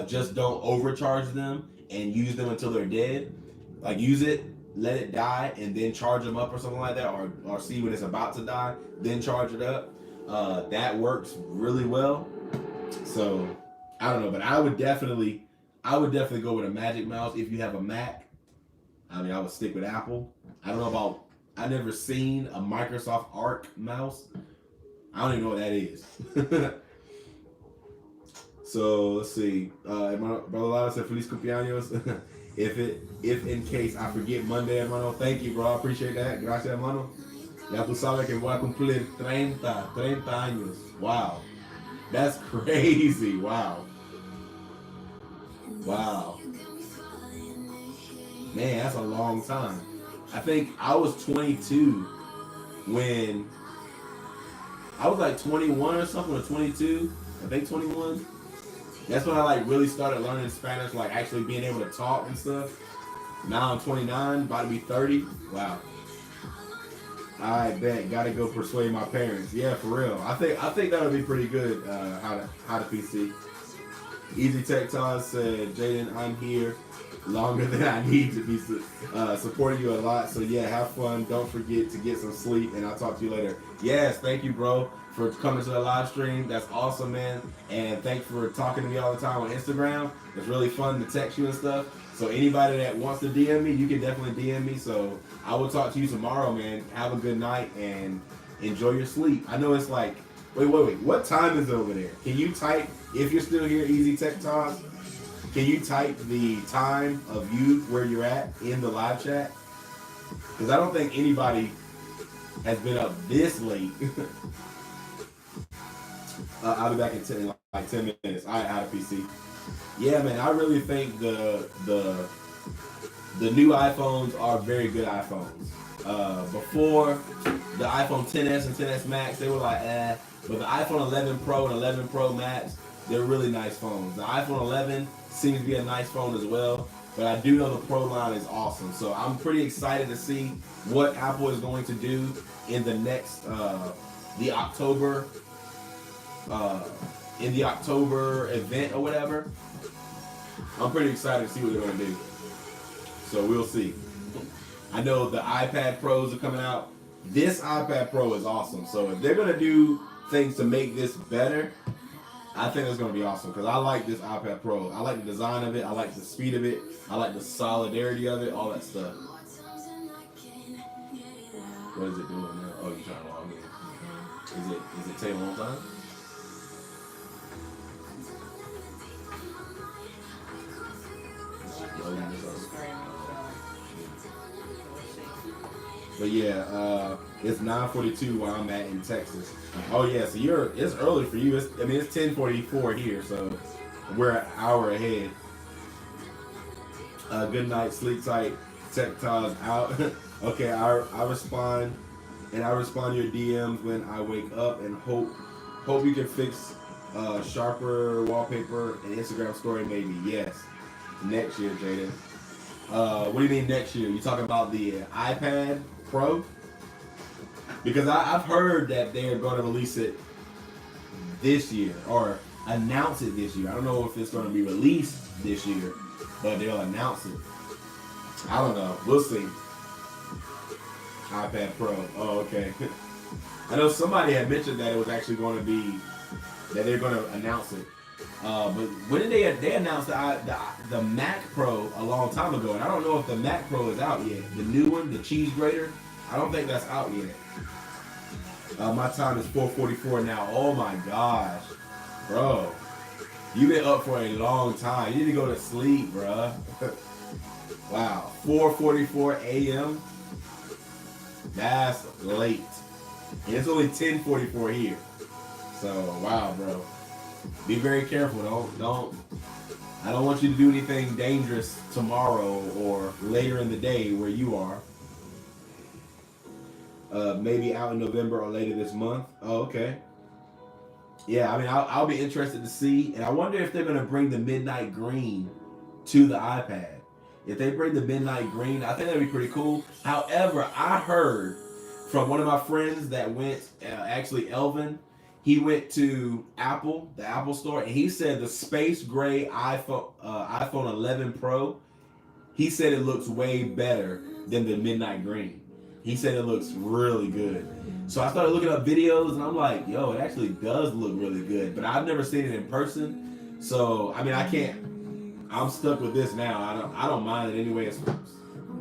Just don't overcharge them and use them until they're dead. Like use it, let it die, and then charge them up or something like that, or see when it's about to die, then charge it up. That works really well. So I don't know, but I would definitely go with a Magic Mouse if you have a Mac. I mean, I would stick with Apple. I don't know about. I've never seen a Microsoft Arc mouse. I don't even know what that is. So let's see. My brother Lala said Feliz cumpleaños. if in case I forget Monday, hermano. Thank you, bro. I appreciate that. Gracias, hermano. Ya tú sabes que voy a cumplir 30 años. Wow. That's crazy. Wow. Wow. Man, that's a long time. I think I was 22 when I was like 21 or something, or 22. I think 21. That's when I like really started learning Spanish, like actually being able to talk and stuff. Now I'm 29, about to be 30. Wow. I bet. Gotta go persuade my parents. Yeah, for real. I think that would be pretty good. How to PC. Easy Tech Todd said, Jaden, I'm here longer than I need to be supporting you a lot. So yeah, have fun. Don't forget to get some sleep, and I'll talk to you later. Yes, thank you, bro, for coming to the live stream. That's awesome, man. And thanks for talking to me all the time on Instagram. It's really fun to text you and stuff. So anybody that wants to DM me, you can definitely DM me. So I will talk to you tomorrow, man. Have a good night and enjoy your sleep. I know it's like, wait. What time is it over there? Can you type, if you're still here, Easy Tech Talks, can you type the time of you where you're at in the live chat? Because I don't think anybody has been up this late. I'll be back in 10 minutes. I out of PC. Yeah, man, I really think the new iPhones are very good iPhones. Before the iPhone XS and XS Max, they were like, eh. But the iPhone 11 Pro and 11 Pro Max, they're really nice phones. The iPhone 11 seems to be a nice phone as well, but I do know the Pro line is awesome. So I'm pretty excited to see what Apple is going to do in the next, the October event or whatever. I'm pretty excited to see what they're going to do. So we'll see. I know the iPad Pros are coming out. This iPad Pro is awesome. So if they're going to do things to make this better, I think it's going to be awesome because I like this iPad Pro. I like the design of it. I like the speed of it. I like the solidarity of it. All that stuff. What is it doing now? Oh, you're trying to log in. Is it taking a long time? But yeah, it's 9:42 where I'm at in Texas. Oh yeah, so it's early for you. It's 10:44 here, so we're an hour ahead. Good night, sleep tight. Tech Todd's out. Okay, I respond to your DMs when I wake up, and hope you can fix sharper wallpaper and Instagram story maybe. Yes, next year, Jaden. What do you mean next year? You talking about the iPad Pro? Because I've heard that they're going to release it this year or announce it this year. I don't know if it's going to be released this year, but they'll announce it. I don't know. We'll see. iPad Pro. Oh, okay. I know somebody had mentioned that it was actually going to be, that they're going to announce it. But when did they announced the Mac Pro a long time ago, and I don't know if the Mac Pro is out yet. The new one, the cheese grater, I don't think that's out yet. My time is 4:44 now. Oh my gosh, bro, you've been up for a long time. You need to go to sleep, bro. Wow, 4:44 a.m. That's late, and it's only 10:44 here. So wow, bro. Be very careful. I don't want you to do anything dangerous tomorrow or later in the day where you are. maybe out in November or later this month. Oh, okay. Yeah, I mean, I'll be interested to see, and I wonder if they're gonna bring the midnight green to the iPad. If they bring the midnight green, I think that'd be pretty cool. However, I heard from one of my friends that went, actually Elvin, he went to Apple, the Apple store, and he said the space gray iPhone 11 Pro, he said it looks way better than the midnight green. He said it looks really good. So I started looking up videos, and I'm like, yo, it actually does look really good. But I've never seen it in person, so I mean, I can't. I'm stuck with this now. I don't mind it anyway. It's a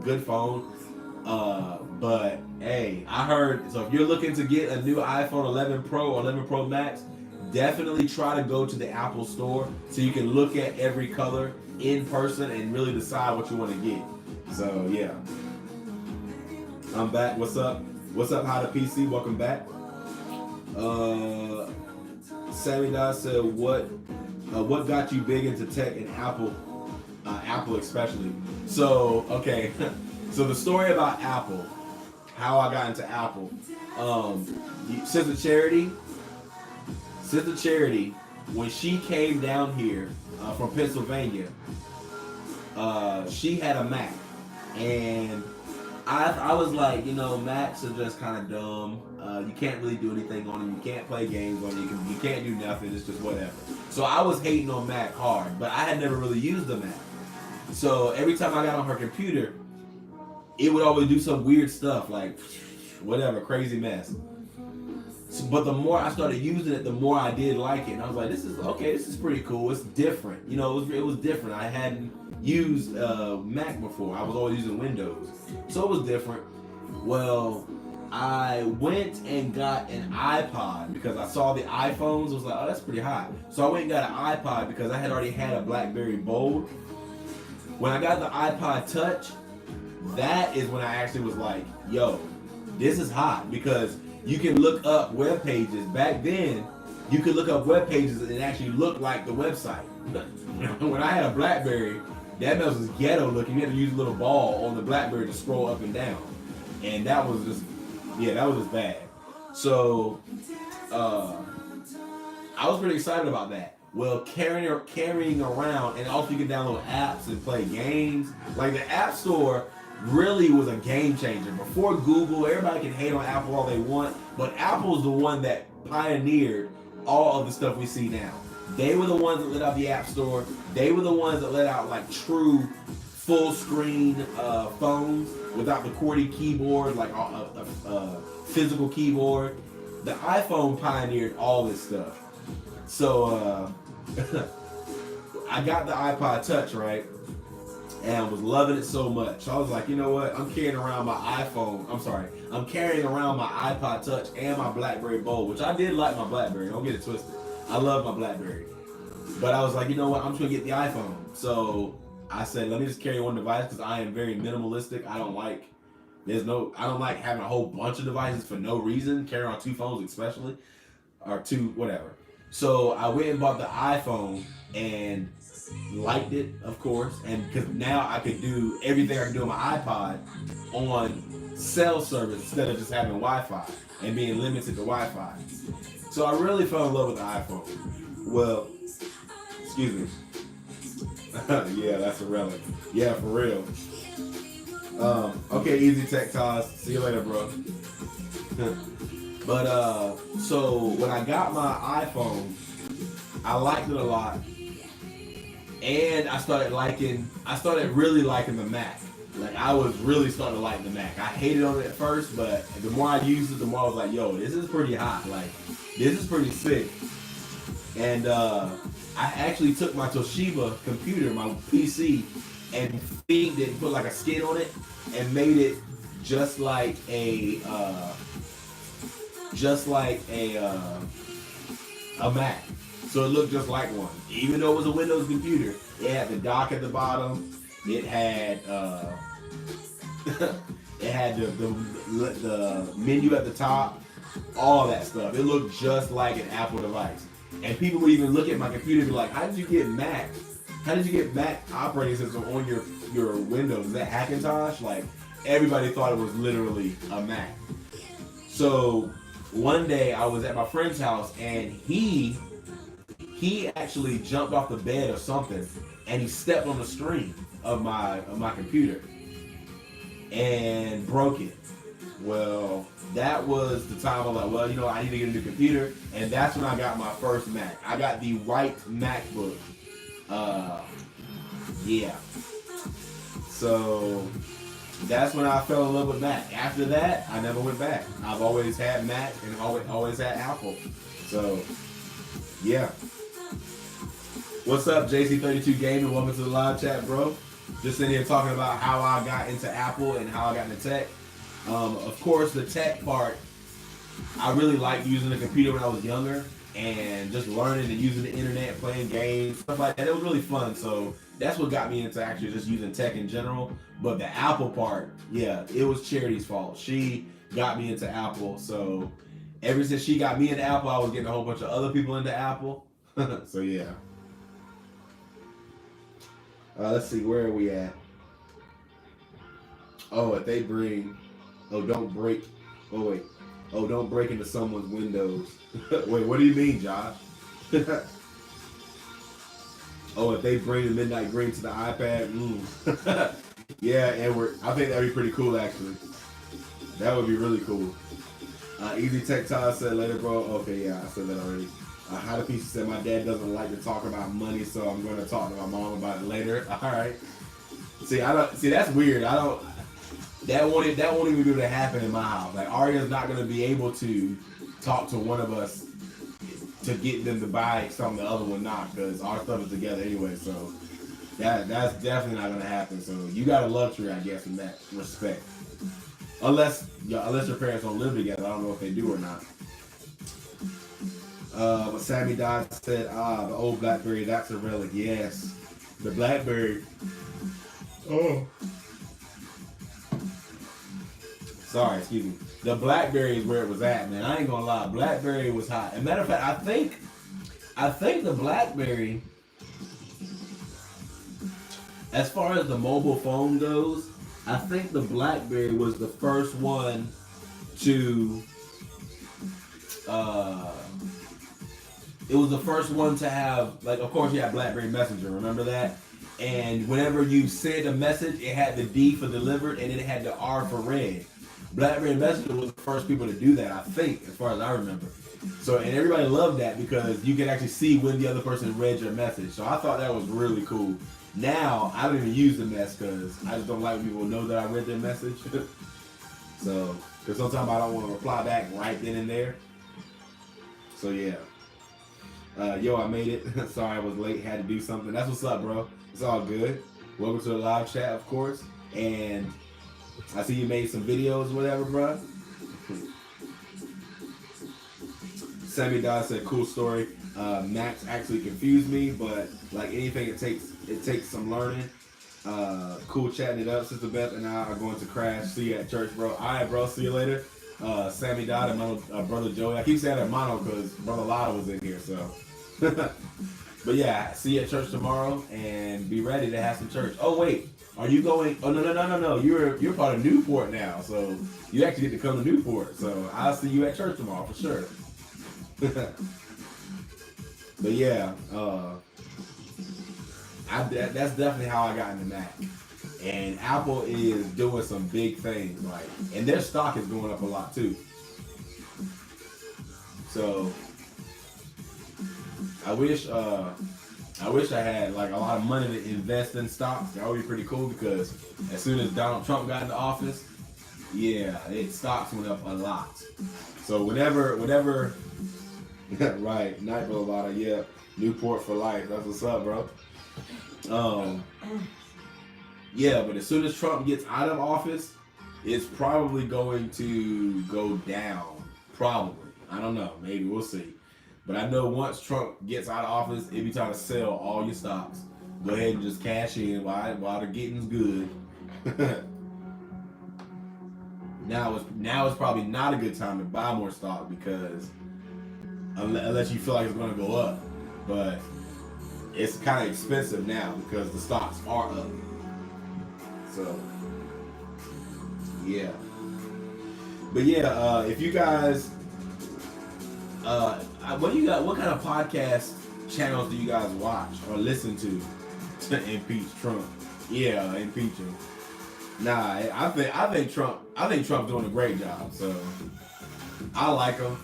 good phone. But hey, I heard, so if you're looking to get a new iPhone 11 Pro or 11 Pro Max, definitely try to go to the Apple store so you can look at every color in person and really decide what you want to get. So yeah, I'm back. What's up? What's up, How to PC? Welcome back. Sammy Dot said, what got you big into tech and Apple? Apple especially. So okay, so the story about Apple, how I got into Apple. Sister Charity, when she came down here from Pennsylvania, she had a Mac, and I was like, you know, Macs are just kind of dumb. You can't really do anything on them. You can't play games on them. You can't do nothing. It's just whatever. So I was hating on Mac hard, but I had never really used a Mac. So every time I got on her computer, it would always do some weird stuff, like whatever, crazy mess. So, but the more I started using it, the more I did like it. And I was like, this is pretty cool. It's different. You know, it was different. I hadn't used Mac before. I was always using Windows. So it was different. Well, I went and got an iPod because I saw the iPhones. I was like, oh, that's pretty hot. So I went and got an iPod because I had already had a BlackBerry Bold. When I got the iPod Touch, that is when I actually was like, yo, this is hot, because you can look up web pages. Back then, you could look up web pages and it actually looked like the website. When I had a BlackBerry, that mess was ghetto looking. You had to use a little ball on the BlackBerry to scroll up and down. And that was just bad. So, I was pretty excited about that. Well, carrying around, and also you can download apps and play games. Like the App Store really was a game changer. Before Google, everybody can hate on Apple all they want, but Apple's the one that pioneered all of the stuff we see now. They were the ones that let out the App Store. They were the ones that let out like true full screen phones without the QWERTY keyboard, like a physical keyboard. The iPhone pioneered all this stuff. So I got the iPod Touch, right? And I was loving it so much. So I was like, you know what? I'm carrying around my iPod Touch and my BlackBerry Bold, which I did like my BlackBerry. Don't get it twisted. I love my BlackBerry. But I was like, you know what? I'm just going to get the iPhone. So I said, let me just carry one device because I am very minimalistic. I don't like having a whole bunch of devices for no reason. Carry on two phones especially. Or two, whatever. So I went and bought the iPhone and liked it, of course, and because now I could do everything I can do on my iPod on cell service instead of just having Wi-Fi and being limited to Wi-Fi. So I really fell in love with the iPhone. Well, excuse me. Yeah, that's a relic. Yeah, for real. Okay, Easy Tech Toss. See you later, bro. But so when I got my iPhone, I liked it a lot. And I started really liking the Mac. Like I was really starting to like the Mac. I hated on it at first, but the more I used it, the more I was like, yo, this is pretty hot. Like, this is pretty sick. And I actually took my Toshiba computer, my PC, and themed it, put like a skin on it, and made it just like a Mac. So it looked just like one. Even though it was a Windows computer, it had the dock at the bottom. It had the menu at the top. All that stuff. It looked just like an Apple device. And people would even look at my computer and be like, how did you get Mac? How did you get Mac operating system on your Windows? Is that Hackintosh? Like, everybody thought it was literally a Mac. So one day I was at my friend's house and he actually jumped off the bed or something and he stepped on the screen of my computer and broke it. Well, that was the time I was like, well, you know, I need to get a new computer, and that's when I got my first Mac. I got the white MacBook. Yeah. So that's when I fell in love with Mac. After that, I never went back. I've always had Mac and always had Apple. So, yeah. What's up, JC32 Gaming? Welcome to the live chat, bro. Just sitting here talking about how I got into Apple and how I got into tech. Of course, the tech part, I really liked using the computer when I was younger and just learning and using the internet, playing games, stuff like that. It was really fun. So that's what got me into actually just using tech in general. But the Apple part, yeah, it was Charity's fault. She got me into Apple. So ever since she got me into Apple, I was getting a whole bunch of other people into Apple. So yeah. Let's see, where are we at? Oh, if they bring... Oh, don't break. Oh, wait. Oh, don't break into someone's windows. Wait, what do you mean, Josh? Oh, if they bring the Midnight Green to the iPad? Yeah, Edward. I think that'd be pretty cool, actually. That would be really cool. Easy Tech Todd said later, bro. Okay, yeah, I said that already. How to Piece said, my dad doesn't like to talk about money, so I'm going to talk to my mom about it later. All right. See, that's weird. That won't even be able to happen in my house. Like, Arya's not going to be able to talk to one of us to get them to buy something the other one not, because our stuff is together anyway. So that's definitely not going to happen. So you got a luxury, I guess, in that respect. Unless your parents don't live together. I don't know if they do or not. But Sammy Dodd said, the old BlackBerry, that's a relic. Yes. The BlackBerry. Oh. Sorry, excuse me. The BlackBerry is where it was at, man. I ain't gonna lie. BlackBerry was hot. As a matter of fact, I think the BlackBerry, as far as the mobile phone goes, I think the BlackBerry was the first one to, it was the first one to have, like, of course you had BlackBerry Messenger, remember that? And whenever you sent a message, it had the D for delivered and it had the R for read. BlackBerry Messenger was the first people to do that, I think, as far as I remember. So, and everybody loved that because you could actually see when the other person read your message. So I thought that was really cool. Now, I don't even use the mess because I just don't like when people know that I read their message. So, because sometimes I don't want to reply back right then and there. So, yeah. Yo, I made it. Sorry I was late, had to do something. That's what's up, bro. It's all good. Welcome to the live chat, of course. And I see you made some videos or whatever, bro. Sammy Dodd said, cool story. Max actually confused me, but like anything, it takes some learning. Cool chatting it up. Sister Beth and I are going to crash. See you at church, bro. All right, bro. See you later. Sammy Dodd and my brother Joey. I keep saying hermano because Brother Lotto was in here, so. But yeah, see you at church tomorrow and be ready to have some church. Oh wait, are you going? Oh no. You're part of Newport now, so you actually get to come to Newport. So I'll see you at church tomorrow for sure. But yeah, that's definitely how I got into Mac. And Apple is doing some big things, like, and their stock is going up a lot too. So I wish I had like a lot of money to invest in stocks. That would be pretty cool because as soon as Donald Trump got into office, yeah, stocks went up a lot. So whenever, right, Night Boulevard, yeah, Newport for life. That's what's up, bro. Yeah, but as soon as Trump gets out of office, it's probably going to go down. Probably. I don't know. Maybe we'll see. But I know once Trump gets out of office, it'll be time to sell all your stocks. Go ahead and just cash in while the getting's good. Now it's probably not a good time to buy more stock because unless you feel like it's going to go up. But it's kind of expensive now because the stocks are up. So, yeah. But yeah, if you guys, what do you got? What kind of podcast channels do you guys watch or listen to impeach Trump? Yeah, impeach him. Nah, I think Trump's doing a great job. So I like him.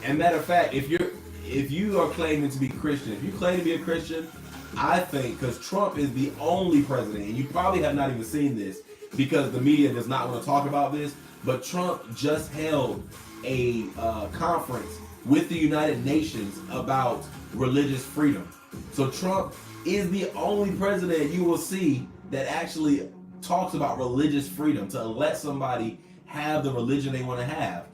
And matter of fact, if you are claiming to be Christian, if you claim to be a Christian, I think because Trump is the only president, and you probably have not even seen this because the media does not want to talk about this, but Trump just held a conference with the United Nations about religious freedom. So Trump is the only president you will see that actually talks about religious freedom, to let somebody have the religion they want to have.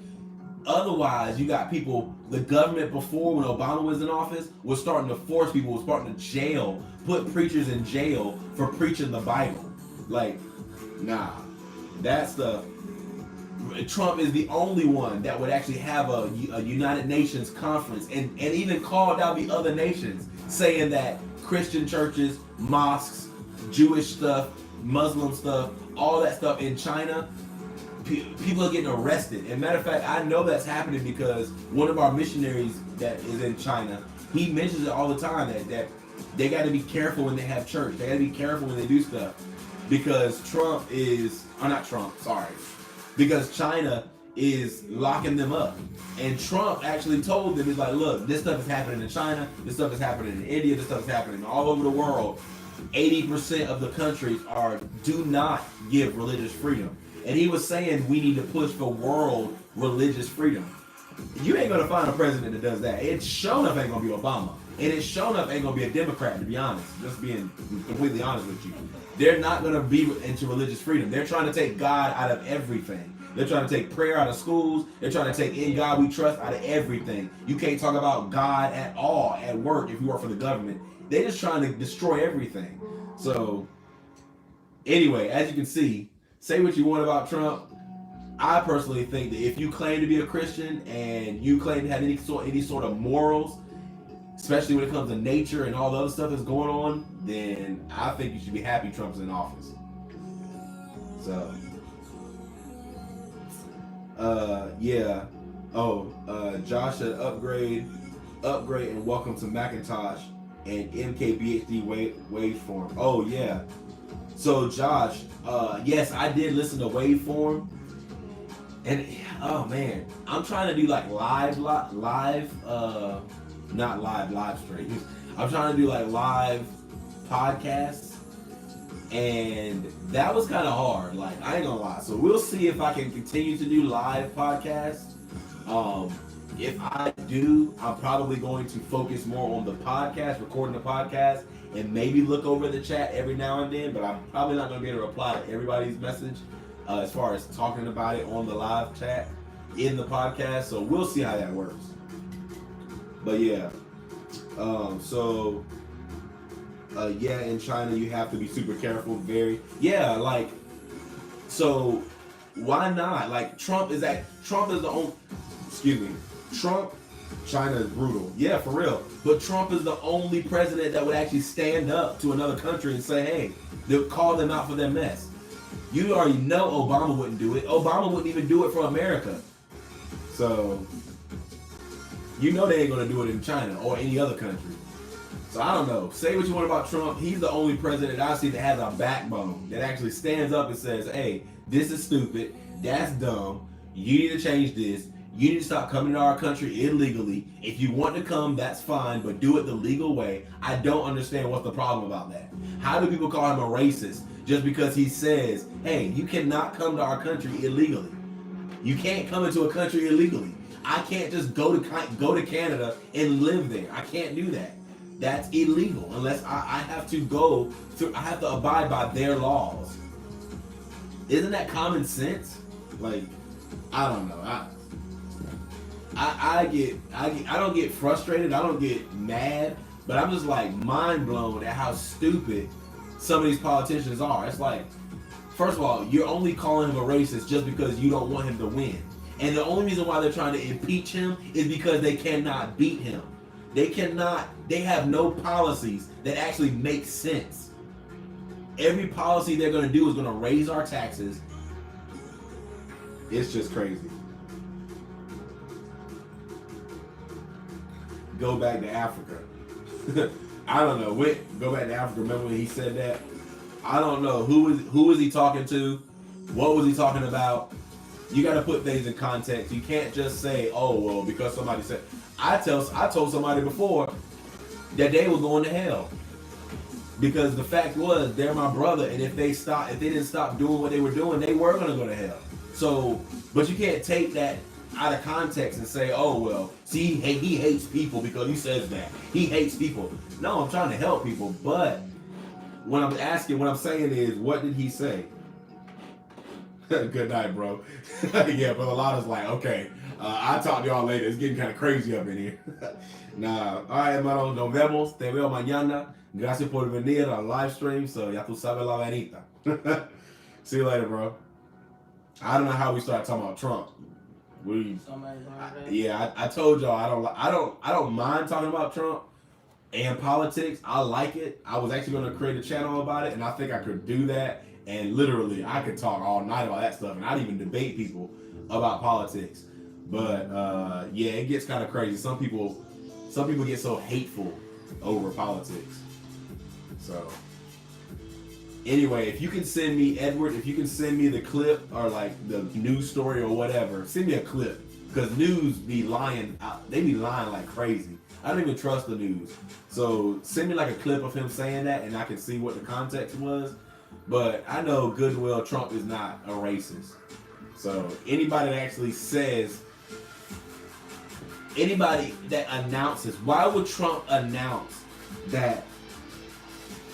Otherwise, you got people, the government before, when Obama was in office, was starting to force people, was starting to put preachers in jail for preaching the Bible. Like, nah, that stuff. Trump is the only one that would actually have a United Nations conference and even called out the other nations, saying that Christian churches, mosques, Jewish stuff, Muslim stuff, all that stuff in China, people are getting arrested. And matter of fact, I know that's happening because one of our missionaries that is in China, he mentions it all the time that they got to be careful when they have church. They got to be careful when they do stuff because because China is locking them up. And Trump actually told them, he's like, look, this stuff is happening in China, this stuff is happening in India, this stuff is happening all over the world. 80% of the countries do not give religious freedom. And he was saying we need to push for world religious freedom. You ain't gonna find a president that does that. It's shown up ain't gonna be Obama. And it's shown up ain't gonna be a Democrat, to be honest. Just being completely honest with you. They're not gonna be into religious freedom. They're trying to take God out of everything. They're trying to take prayer out of schools. They're trying to take in God we trust out of everything. You can't talk about God at all at work if you work for the government. They're just trying to destroy everything. So, anyway, as you can see, say what you want about Trump. I personally think that if you claim to be a Christian and you claim to have any sort of morals, especially when it comes to nature and all the other stuff that's going on, then I think you should be happy Trump's in office. So, yeah. Josh said upgrade, and welcome to Macintosh and MKBHD waveform. Oh yeah. So Josh, yes, I did listen to waveform, and oh man, I'm trying to do like live streams. I'm trying to do like live podcasts, and that was kind of hard. Like, I ain't gonna lie. So we'll see if I can continue to do live podcasts. If I do, I'm probably going to focus more on the podcast, recording the podcast, and maybe look over the chat every now and then, but I'm probably not going to be able to reply to everybody's message as far as talking about it on the live chat in the podcast. So we'll see how that works. But yeah, yeah, in China you have to be super careful. So why not? Like Trump is the only. China is brutal. Yeah, for real. But Trump is the only president that would actually stand up to another country and say, hey, they'll call them out for their mess. You already know Obama wouldn't do it. Obama wouldn't even do it for America. So, you know they ain't going to do it in China or any other country. So, I don't know. Say what you want about Trump. He's the only president I see that has a backbone, that actually stands up and says, hey, this is stupid. That's dumb. You need to change this. You need to stop coming to our country illegally. If you want to come, that's fine, but do it the legal way. I don't understand what's the problem about that. How do people call him a racist just because he says, hey, you cannot come to our country illegally? You can't come into a country illegally. I can't just go to Canada and live there. I can't do that. That's illegal unless I have to go through. I have to abide by their laws. Isn't that common sense? Like, I don't know. I don't get frustrated. I don't get mad, but I'm just like mind blown at how stupid some of these politicians are. It's like, first of all, you're only calling him a racist just because you don't want him to win. And the only reason why they're trying to impeach him is because they cannot beat him. They have no policies that actually make sense. Every policy they're going to do is going to raise our taxes, It's just crazy. Go back to Africa. I don't know. Go back to Africa. Remember when he said that? I don't know. Who was he talking to? What was he talking about? You got to put things in context. You can't just say, "Oh, well, because somebody said." I told somebody before that they were going to hell because the fact was they're my brother, and if they didn't stop doing what they were doing, they were going to go to hell. So, but you can't take that out of context and say, "Oh, well, see, he hates people because he says that he hates people." No, I'm trying to help people, but what I'm saying is, what did he say? Good night, bro. Yeah, Brother Lotta's like, okay, I'll talk to y'all later. It's getting kind of crazy up in here. Nah, all right, hermano, nos vemos. Te veo mañana. Gracias por venir al live stream. So, ya tú sabes la venita. See you later, bro. I don't know how we started talking about Trump. I told y'all I don't mind talking about Trump and politics. I like it. I was actually going to create a channel about it, and I think I could do that. And literally, I could talk all night about that stuff, and I'd even debate people about politics. But yeah, it gets kind of crazy. Some people get so hateful over politics. So anyway, if you can send me, Edward, if you can send me the clip or like the news story or whatever, send me a clip, because news be lying. They be lying like crazy. I don't even trust the news. So send me like a clip of him saying that, and I can see what the context was. But I know goodwill Trump is not a racist. So anybody that actually says, anybody that announces, why would Trump announce that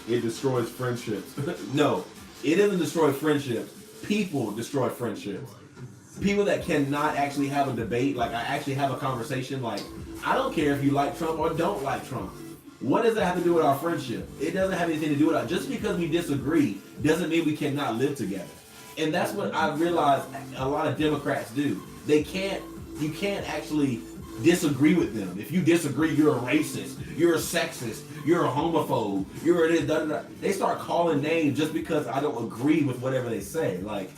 it destroys friendships? No, it doesn't destroy friendships. People destroy friendships. People that cannot actually have a debate, like I actually have a conversation, like I don't care if you like Trump or don't like Trump. What does that have to do with our friendship? It doesn't have anything to do with it. Just because we disagree doesn't mean we cannot live together. And that's what I realized a lot of Democrats do. You can't actually disagree with them. If you disagree, you're a racist, you're a sexist, you're a homophobe, you're a this, da, da, da. They start calling names just because I don't agree with whatever they say. Like,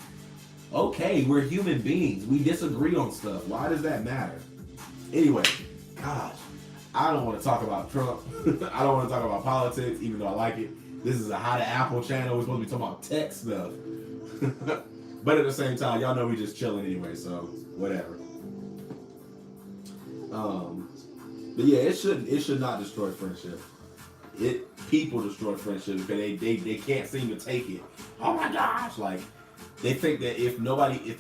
okay, we're human beings. We disagree on stuff. Why does that matter? Anyway, gosh. I don't want to talk about Trump. I don't want to talk about politics, even though I like it. This is a How to Apple channel. We're supposed to be talking about tech stuff. But at the same time, y'all know we just chilling anyway, so whatever. But yeah, it should not destroy friendship. People destroy friendship because they can't seem to take it. Oh my gosh, like they think that if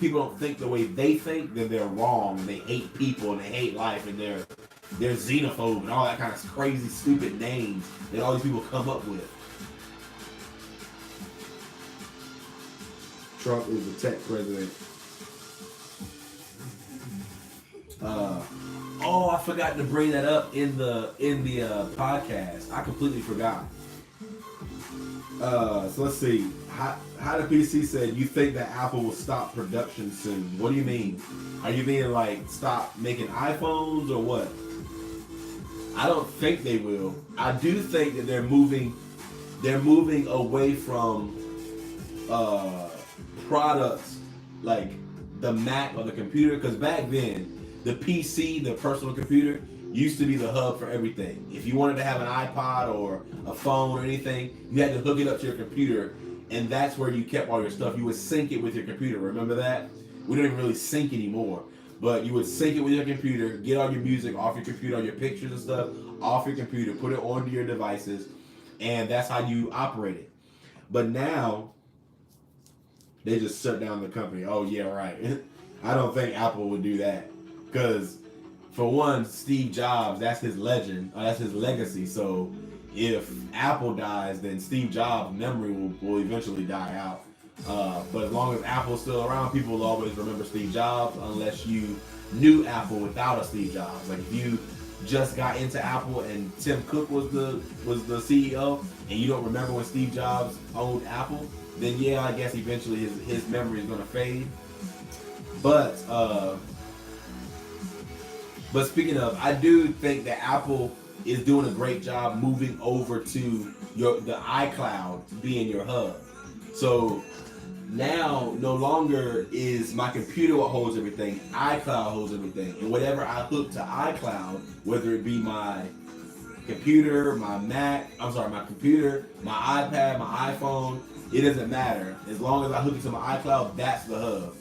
people don't think the way they think, then they're wrong and they hate people and they hate life and they're xenophobe and all that kind of crazy, stupid names that all these people come up with. Trump is the tech president. I forgot to bring that up in the podcast. I completely forgot. So let's see. How the PC said, you think that Apple will stop production soon? What do you mean? Are you meaning like stop making iPhones or what? I don't think they will. I do think that they're moving away from products like the Mac or the computer, because back then the PC, the personal computer, used to be the hub for everything. If you wanted to have an iPod or a phone or anything, you had to hook it up to your computer, and that's where you kept all your stuff. You would sync it with your computer. Remember that? We don't even really sync anymore. But you would sync it with your computer, get all your music off your computer, all your pictures and stuff off your computer, put it onto your devices, and that's how you operate it. But now, they just shut down the company. Oh, yeah, right. I don't think Apple would do that. Because, for one, Steve Jobs, that's his legend, that's his legacy. So, if Apple dies, then Steve Jobs' memory will eventually die out. But as long as Apple's still around, people will always remember Steve Jobs, unless you knew Apple without a Steve Jobs. Like if you just got into Apple and Tim Cook was the CEO, and you don't remember when Steve Jobs owned Apple, then yeah, I guess eventually his memory is gonna fade. But speaking of, I do think that Apple is doing a great job moving over to the iCloud being your hub. So now no longer is my computer what holds everything. iCloud holds everything, and whatever I hook to iCloud, whether it be my computer, my computer, my iPad, my iPhone, it doesn't matter. As long as I hook it to my iCloud, that's the hub.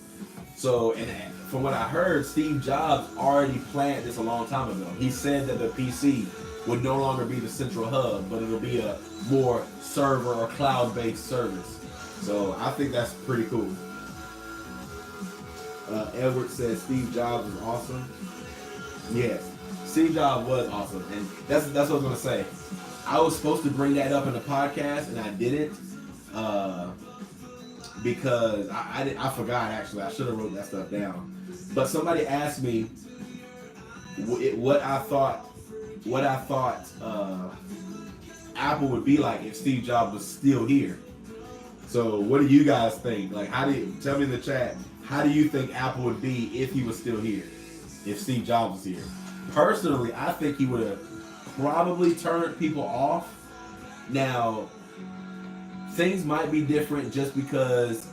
So, and from what I heard, Steve Jobs already planned this a long time ago. He said that the PC would no longer be the central hub, but it'll be a more server or cloud-based service. So I think that's pretty cool. Edward says Steve Jobs is awesome. Yes, Steve Jobs was awesome, and that's what I was gonna say. I was supposed to bring that up in the podcast, and I didn't. Because I forgot, actually. I should have wrote that stuff down. But somebody asked me what I thought Apple would be like if Steve Jobs was still here. So what do you guys think? Like, tell me in the chat, how do you think Apple would be if he was still here? If Steve Jobs was here? Personally, I think he would have probably turned people off. Now, things might be different just because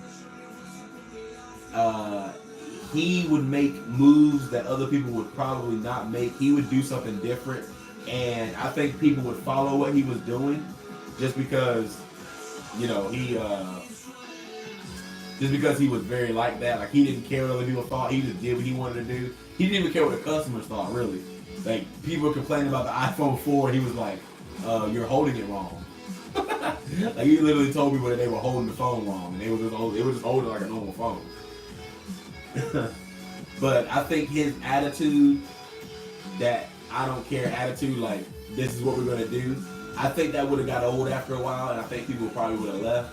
he would make moves that other people would probably not make. He would do something different, and I think people would follow what he was doing just because, you know, just because he was very like that. Like, he didn't care what other people thought. He just did what he wanted to do. He didn't even care what the customers thought, really. Like, people were complaining about the iPhone 4. He was like, you're holding it wrong. Like, he literally told people that they were holding the phone wrong, and it was just holding like a normal phone. But I think his attitude, that I don't care attitude, like, this is what we're gonna do, I think that would have got old after a while, and I think people probably would have left.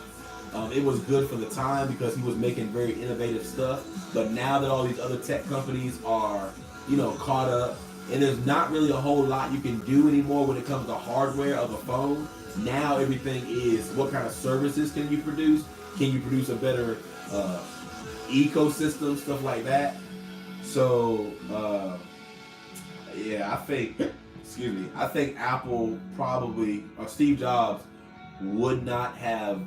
It was good for the time because he was making very innovative stuff, but now that all these other tech companies are, you know, caught up, and there's not really a whole lot you can do anymore when it comes to hardware of a phone. Now everything is, what kind of services can you produce? Can you produce a better ecosystem, stuff like that? So, yeah, I think Apple probably, or Steve Jobs, would not have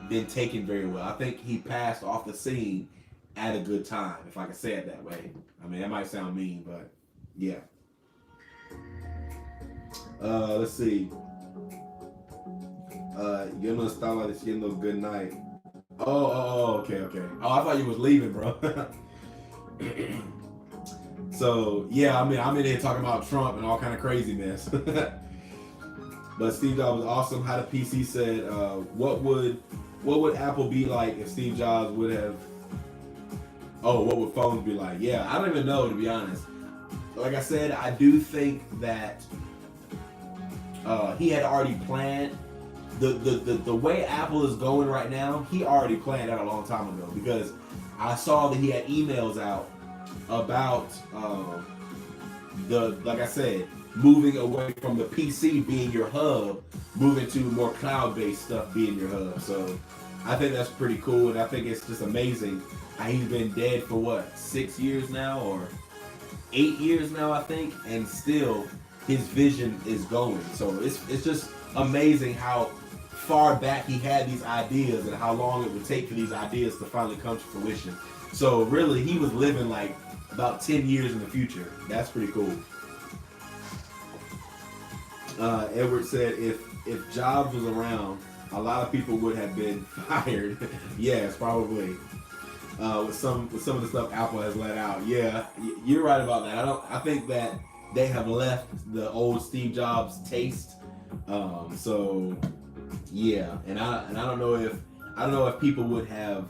been taken very well. I think he passed off the scene at a good time, if I can say it that way. I mean, that might sound mean, but yeah. Let's see. Yo no estaba diciendo good night. Oh, okay. Oh, I thought you was leaving, bro. So, yeah, I mean, I'm in here talking about Trump and all kind of craziness. But Steve Jobs was awesome. How the PC said, what would Apple be like if Steve Jobs would have... Oh, what would phones be like? Yeah, I don't even know, to be honest. Like I said, I do think that he had already planned the way Apple is going right now. He already planned that a long time ago, because I saw that he had emails out about like I said, moving away from the PC being your hub, moving to more cloud-based stuff being your hub. So I think that's pretty cool, and I think it's just amazing how he's been dead for what, 6 years now, or 8 years now, I think, and still his vision is going. So it's just amazing how far back he had these ideas and how long it would take for these ideas to finally come to fruition. So really, he was living like about 10 years in the future. That's pretty cool. Edward said if Jobs was around, a lot of people would have been fired. Yes, probably. With some of the stuff Apple has let out. Yeah, you're right about that. I think that they have left the old Steve Jobs taste. So yeah, and I don't know if people would have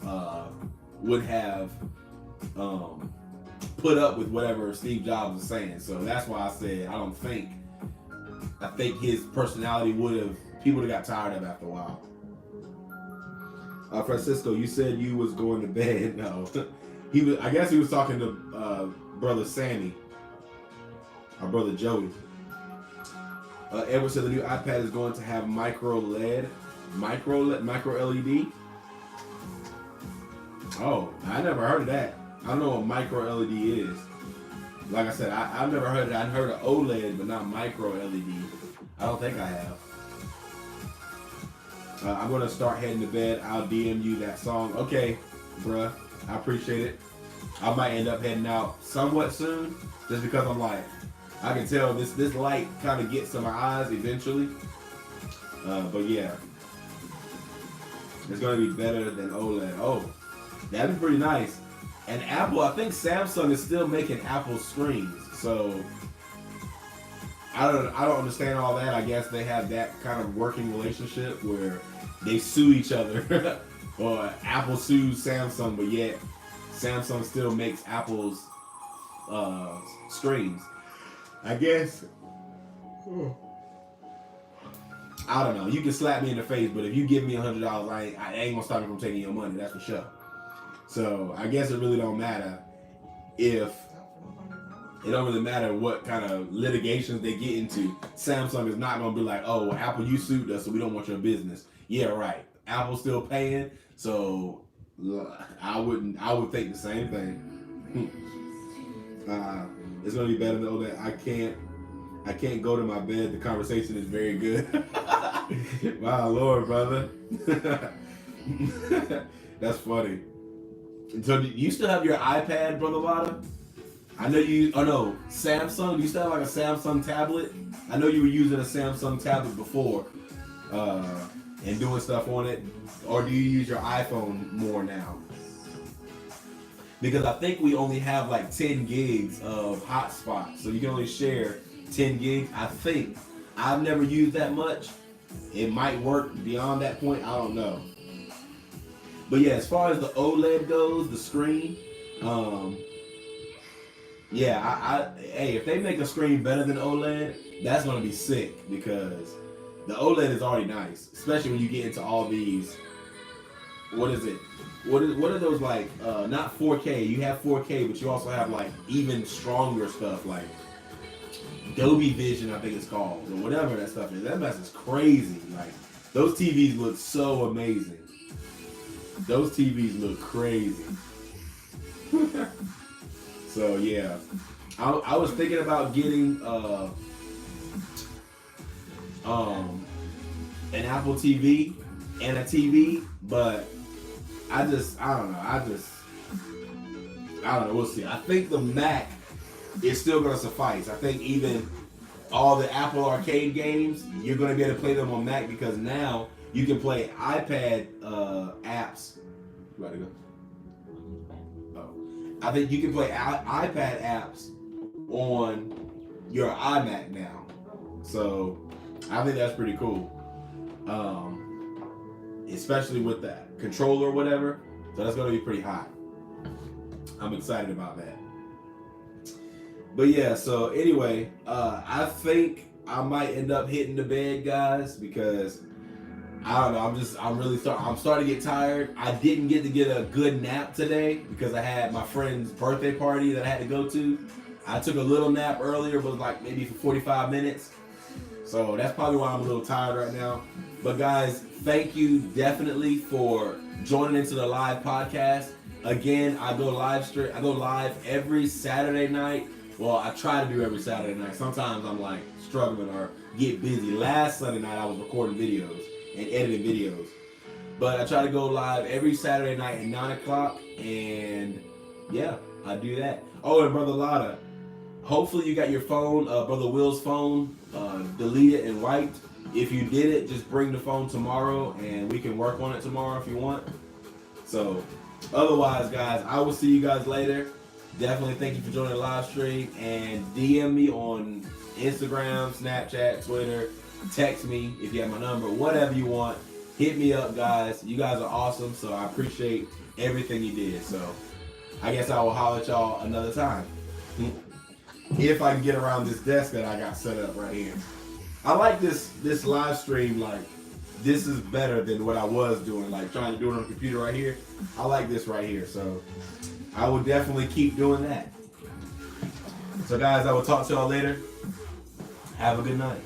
put up with whatever Steve Jobs was saying. So that's why I said I think his personality people would have got tired of after a while. Francisco, you said you was going to bed. No, I guess he was talking to brother Sammy, our brother Joey. Edward said the new iPad is going to have micro LED. Oh, I never heard of that. I don't know what micro LED is. Like I said, I've never heard of that. I've heard of OLED, but not micro LED. I don't think I have. I'm gonna start heading to bed. I'll DM you that song. Okay, bruh. I appreciate it. I might end up heading out somewhat soon, just because I'm like, I can tell this light kind of gets to my eyes eventually. But yeah, it's gonna be better than OLED. Oh, that'd be pretty nice. And Apple, I think Samsung is still making Apple screens, so I don't understand all that. I guess they have that kind of working relationship where they sue each other, or Apple sues Samsung, but yet Samsung still makes Apple's screens. I guess. I don't know. You can slap me in the face, but if you give me $100, I ain't gonna stop you from taking your money. That's for sure. So I guess it really don't matter if it don't really matter what kind of litigations they get into. Samsung is not gonna be like, oh, well, Apple, you sued us, so we don't want your business. Yeah, right. Apple's still paying, so I would think the same thing. It's gonna be better though that I can't go to my bed. The conversation is very good. My Lord, brother. That's funny. So do you still have your iPad, Brother Lada? I know you. Oh no, Samsung. Do you still have like a Samsung tablet? I know you were using a Samsung tablet before, and doing stuff on it. Or do you use your iPhone more now? Because I think we only have like 10 gigs of hotspot, so you can only share 10 gigs. I think I've never used that much. It might work beyond that point. I don't know. But yeah, as far as the OLED goes, the screen, yeah, hey, if they make a screen better than OLED, that's gonna be sick because the OLED is already nice, especially when you get into all these. What is it? What are those like? Not 4K. You have 4K, but you also have like even stronger stuff like Dolby Vision, I think it's called, or whatever that stuff is. That mess is crazy. Like those TVs look so amazing. Those TVs look crazy. So yeah, I was thinking about getting an Apple TV and a TV, but I don't know. We'll see. I think the Mac is still gonna suffice. I think even all the Apple Arcade games, you're gonna be able to play them on Mac because now you can play iPad apps. You about to go? Oh. I think you can play iPad apps on your iMac now. So I think that's pretty cool. Especially with that controller or whatever. So that's gonna be pretty hot. I'm excited about that. But yeah, so anyway, I think I might end up hitting the bed, guys, because I don't know. I'm starting to get tired. I didn't get to get a good nap today because I had my friend's birthday party that I had to go to. I took a little nap earlier, but like maybe for 45 minutes. So that's probably why I'm a little tired right now. But guys, thank you definitely for joining into the live podcast. Again, I go live every Saturday night. Well, I try to do every Saturday night. Sometimes I'm like struggling or get busy. Last Sunday night I was recording videos and editing videos. But I try to go live every Saturday night at 9 o'clock. And yeah, I do that. Oh, and Brother Lotta, hopefully you got your phone, Brother Will's phone, deleted and wiped. If you did it, just bring the phone tomorrow and we can work on it tomorrow if you want. So, otherwise, guys, I will see you guys later. Definitely thank you for joining the live stream and DM me on Instagram, Snapchat, Twitter. Text me if you have my number, whatever you want. Hit me up, guys. You guys are awesome, so I appreciate everything you did. So, I guess I will holler at y'all another time. If I can get around this desk that I got set up right here. I like this live stream, like, this is better than what I was doing, like trying to do it on the computer right here. I like this right here, so I will definitely keep doing that. So guys, I will talk to y'all later. Have a good night.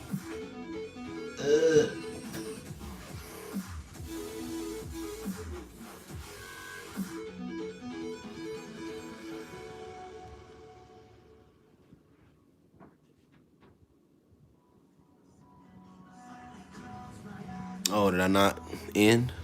Oh, did I not end?